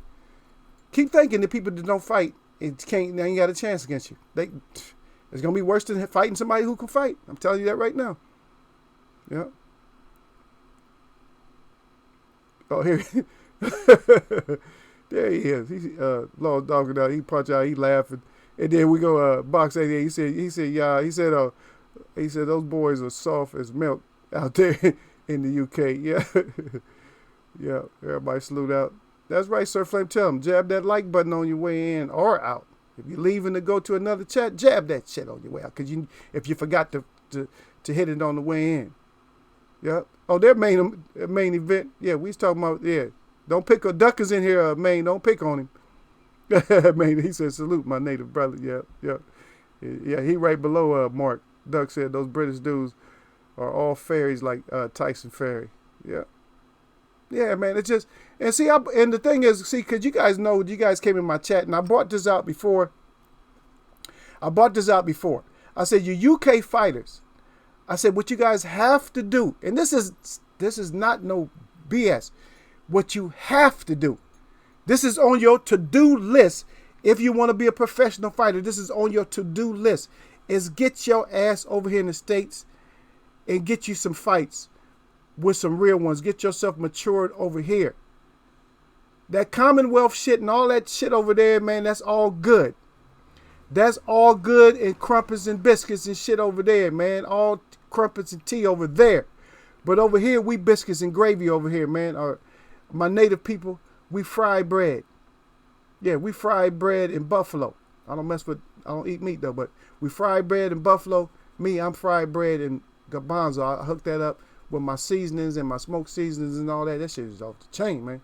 Keep thinking that people that don't fight, they ain't got a chance against you. It's gonna be worse than fighting somebody who can fight. I'm telling you that right now. Yeah. Oh, here, there he is. He's Lord dogging out. He punch out. He laughing, and then we go Box 88. He said, yeah. He said those boys are soft as milk out there in the UK. Yeah, yeah. Everybody salute out. That's right, Sir Flame. Tell them, jab that like button on your way in or out. If you're leaving to go to another chat, jab that shit on your way out. Because if you forgot to hit it on the way in. Yeah. Oh, their main event. Yeah, we was talking about, yeah. Don't pick on Duckers in here, Maine. Don't pick on him. Maine, he said, salute my native brother. Yeah, yeah. Yeah, he right below Mark. Duck said those British dudes are all fairies like Tyson Fury. Yeah. Yeah, man, it's just, and see, and the thing is, see, because you guys know, you guys came in my chat, and I brought this out before. I said, you UK fighters, I said, what you guys have to do, and this is not no BS, what you have to do, this is on your to-do list, if you want to be a professional fighter, this is on your to-do list, is get your ass over here in the States and get you some fights with some real ones. Get yourself matured over here. That Commonwealth shit and all that shit over there, man, that's all good. That's all good and crumpets and biscuits and shit over there, man. All crumpets and tea over there. But over here, we biscuits and gravy over here, man. My native people, we fry bread. Yeah, we fry bread in Buffalo. I don't eat meat though, but we fry bread in Buffalo. I'm fried bread in Garbanzo. I hook that up with my seasonings and my smoked seasonings and all that. That shit is off the chain, man.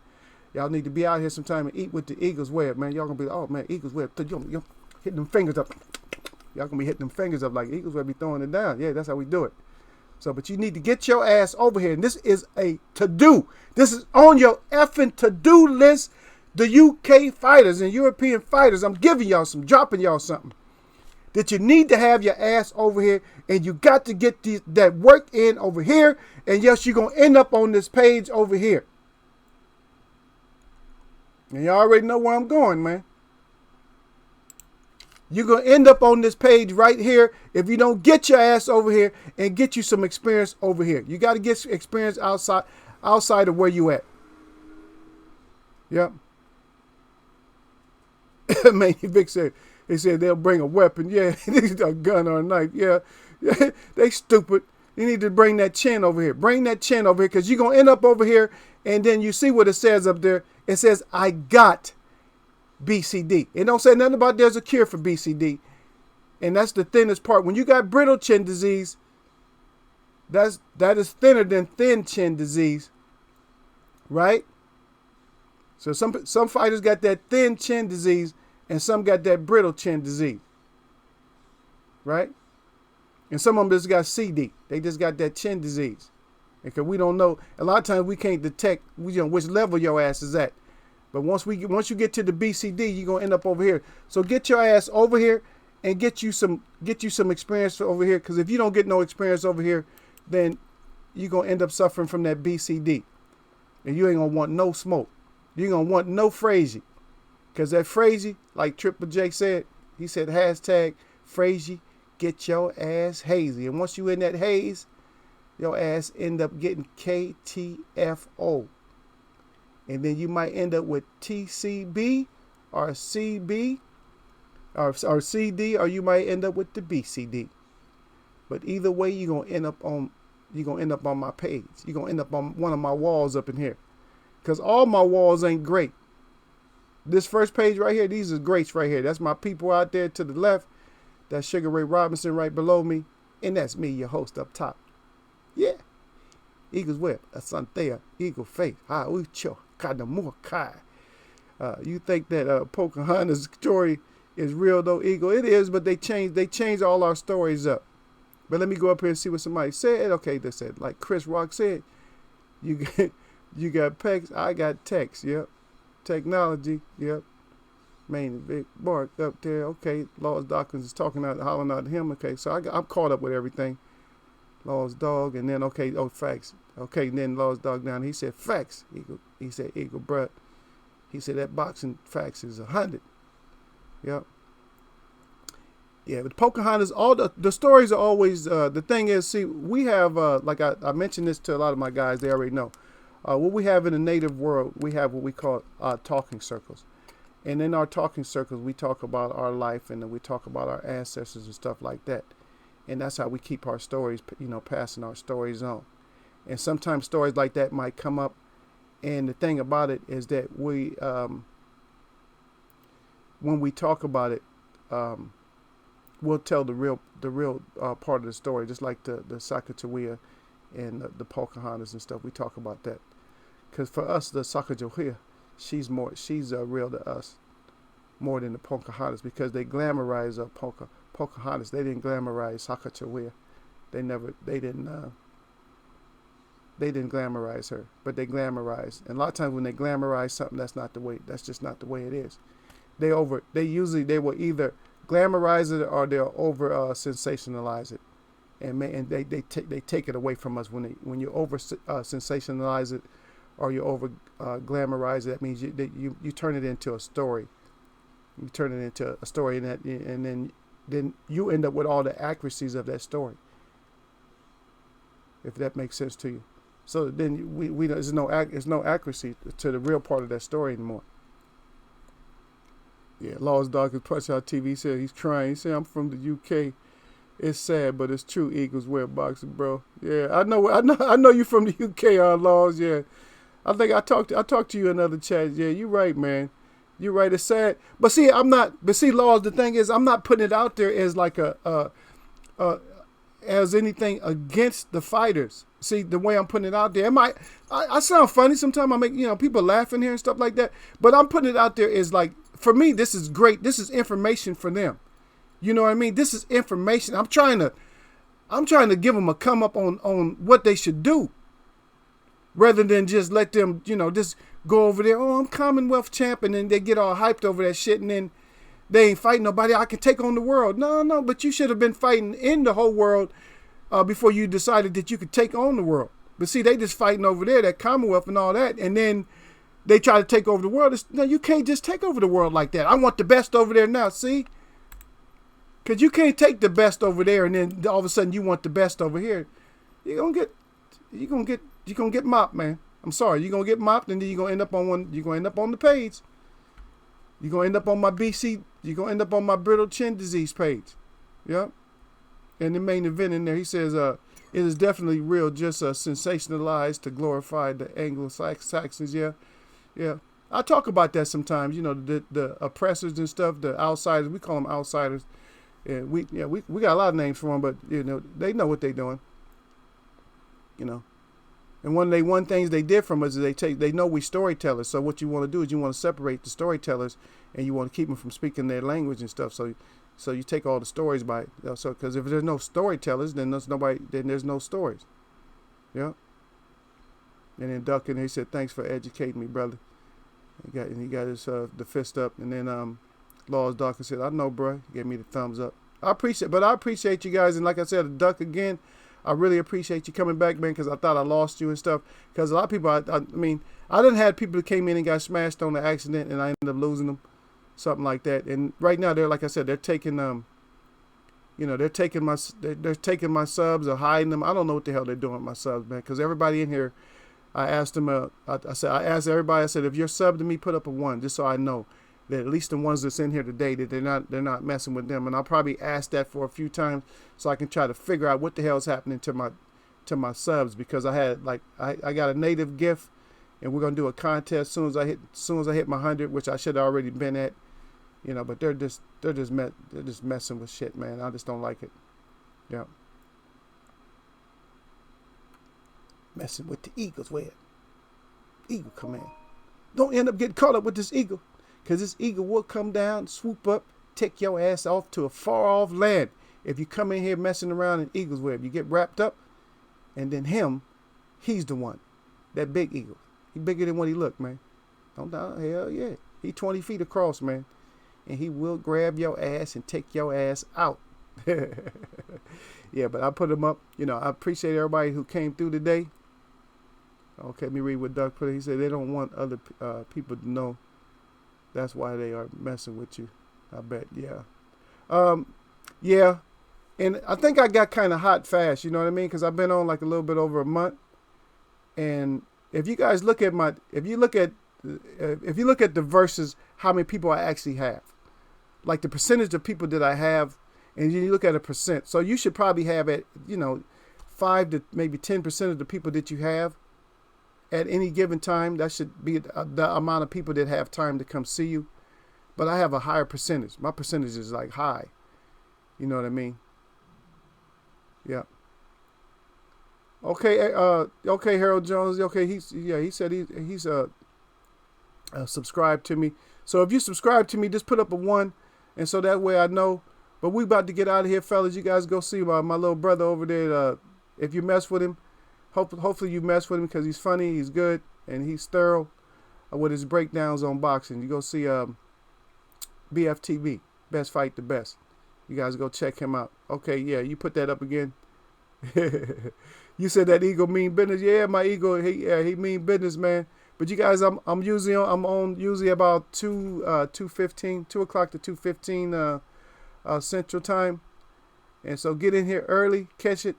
Y'all need to be out here sometime and eat with the Eagles Web, man. Y'all gonna be like, oh man, Eagles Web. You hitting them fingers up. Y'all gonna be hitting them fingers up like Eagles Web be throwing it down. Yeah, that's how we do it. So, but you need to get your ass over here. And this is a to-do. This is on your effing to-do list. The UK fighters and European fighters, I'm giving y'all dropping y'all something. That you need to have your ass over here. And you got to get that work in over here. And yes, you're going to end up on this page over here. And you already know where I'm going, man. You're going to end up on this page right here if you don't get your ass over here and get you some experience over here. You got to get experience outside of where you at. Yep. Man, Vic said, they said they'll bring a weapon. Yeah, a gun or a knife. Yeah, they stupid. You need to bring that chin over here. Bring that chin over here because you're going to end up over here and then you see what it says up there. It says, I got BCD. It don't say nothing about there's a cure for BCD. And that's the thinnest part. When you got brittle chin disease, that is thinner than thin chin disease, right? So some fighters got that thin chin disease and some got that brittle chin disease, right? And some of them just got CD. They just got that chin disease. Because we don't know, a lot of times we can't detect which level your ass is at. But once you get to the BCD, you're gonna end up over here. So get your ass over here and get you some experience over here. Because if you don't get no experience over here, then you're gonna end up suffering from that BCD, and you ain't gonna want no smoke. You're gonna want no Frazy. Because that Frazy, like Triple J said, he said hashtag Frazy, get your ass hazy. And once you in that haze, your ass end up getting KTFO. And then you might end up with TCB or CB or CD, or you might end up with the BCD. But either way, you're gonna end up on my page. You're gonna end up on one of my walls up in here. Because all my walls ain't great. This first page right here, these are greats right here. That's my people out there to the left. That's Sugar Ray Robinson right below me. And that's me, your host up top. Yeah. Eagles Web, Asanthea, Eagle Faith, Ha Ucho, Kadamukai. You think that Pocahontas' story is real though, Eagle? It is, but they changed all our stories up. But let me go up here and see what somebody said. Okay, they said, like Chris Rock said, you got Pex, I got Tex, yep. Technology, yep. Man, big Mark up there. Okay, Laws Dawkins is hollering out to him. Okay, so I'm caught up with everything. Laws Dog, and then facts. Okay, and then Laws Dog down. He said facts. He said Eagle, bruh. He said that boxing facts is 100. Yep. Yeah, but Pocahontas, all the stories are always, the thing is, see, we have, like I mentioned this to a lot of my guys, they already know. What we have in the native world, we have what we call talking circles. And in our talking circles, we talk about our life and then we talk about our ancestors and stuff like that. And that's how we keep our stories, passing our stories on. And sometimes stories like that might come up. And the thing about it is that we, when we talk about it, we'll tell the real part of the story, just like the Sacagawea and the Pocahontas and stuff. We talk about that. Because for us, the Sacagawea, she's real to us more than the Pocahontas, because they glamorize Pocahontas. They didn't glamorize Sacagawea. They didn't glamorize her, but they glamorized. And a lot of times when they glamorize something, that's just not the way it is. They will either glamorize it or they'll over sensationalize it. And they take it away from us when you over sensationalize it or you over glamorize it. That means you turn it into a story. You turn it into a story, and then you end up with all the accuracies of that story. If that makes sense to you. So then there's no accuracy to the real part of that story anymore. Yeah, Law's Dog is Punch Out TV. He said he's crying. He said, I'm from the UK. It's sad, but it's true. Eagles wear boxing, bro. Yeah, I know you from the UK, Laws. Yeah, I think I talked to you in other chats. Yeah, you're right, man. You're right. It's sad, but see, I'm not. But see, Laws. The thing is, I'm not putting it out there as like as anything against the fighters. See, the way I'm putting it out there, I sound funny sometimes. I make people laughing here and stuff like that. But I'm putting it out there as like, for me, this is great. This is information for them. You know what I mean? This is information. I'm trying to give them a come up on what they should do, rather than just let them, just go over there. Oh, I'm Commonwealth champ, and then they get all hyped over that shit, and then they ain't fighting nobody. I can take on the world. No, but you should have been fighting in the whole world before you decided that you could take on the world. But see, they just fighting over there, that Commonwealth and all that, and then they try to take over the world. No, you can't just take over the world like that. I want the best over there now. See. Because you can't take the best over there and then all of a sudden you want the best over here. You're gonna get mopped, man. I'm sorry, you're gonna get mopped, and then you're gonna end up on the page. You're gonna end up on my BC, you're gonna end up on my brittle chin disease page. Yep. And the main event in there, he says, it is definitely real, just sensationalized to glorify the Anglo-Saxons. Yeah. Yeah. I talk about that sometimes, the oppressors and stuff, the outsiders, we call them outsiders. Yeah, we got a lot of names for them, but they know what they're doing. And one things they did from us is they know we storytellers. So what you want to do is you want to separate the storytellers, and you want to keep them from speaking their language and stuff. So you take all the stories because if there's no storytellers, then there's no stories. Yeah. And then Duncan, he said, "Thanks for educating me, brother." He got his the fist up, and then Laws Darker said, "I know, bro." He gave me the thumbs up. I appreciate you guys, and like I said, Duck again. I really appreciate you coming back, man, because I thought I lost you and stuff. Because a lot of people, I done had people that came in and got smashed on the accident, and I ended up losing them, something like that. And right now, like I said, they're taking they're taking my subs or hiding them. I don't know what the hell they're doing with my subs, man. Because everybody in here, I asked them, I asked everybody, I said, if you're subbed to me, put up a 1, just so I know that at least the ones that's in here today, that they're not messing with them. And I'll probably ask that for a few times so I can try to figure out what the hell is happening to my subs, because I got a native gift, and we're gonna do a contest soon as I hit my 100, which I should have already been at, but they're just messing with shit, man. I just don't like it. Yeah. Messing with the Eagles, where Eagle command. Don't end up getting caught up with this eagle. Because this eagle will come down, swoop up, take your ass off to a far off land. If you come in here messing around in eagle's web, you get wrapped up, and then he's the one. That big eagle. He bigger than what he look, man. Don't doubt, hell yeah. He 20 feet across, man. And he will grab your ass and take your ass out. Yeah, but I put him up. I appreciate everybody who came through today. Okay, let me read what Doug put. He said they don't want other people to know. That's why they are messing with you. I bet, yeah. Yeah. And I think I got kind of hot fast, you know what I mean? Because I've been on like a little bit over a month. And if you guys look at if you look at the verses, how many people I actually have, like the percentage of people that I have, and you look at a percent. So you should probably have 5 to maybe 10% of the people that you have at any given time. That should be the amount of people that have time to come see you. But I have a higher percentage. My percentage is like high. You know what I mean? Yeah. Okay. Okay, Harold Jones. Okay, he said he's subscribed to me. So if you subscribe to me, just put up a 1, and so that way I know. But we about to get out of here, fellas. You guys go see my little brother over there. If you mess with him, hopefully you mess with him, because he's funny, he's good, and he's thorough with his breakdowns on boxing. You go see BFTV, Best Fight the Best. You guys go check him out. Okay, yeah, you put that up again. You said that eagle mean business. Yeah, my eagle, he mean business, man. But you guys, I'm on usually about 2:15, 2 o'clock to 2:15 Central Time. And so get in here early, catch it.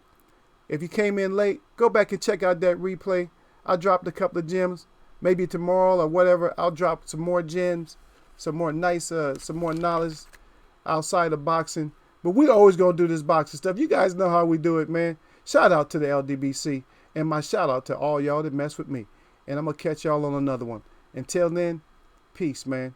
If you came in late, go back and check out that replay. I dropped a couple of gems. Maybe tomorrow or whatever, I'll drop some more gems some more knowledge outside of boxing. But we always gonna do this boxing stuff. You guys know how we do it, man. Shout out to the LDBC, and my shout out to all y'all that mess with me. And I'm gonna catch y'all on another one. Until then, peace, man.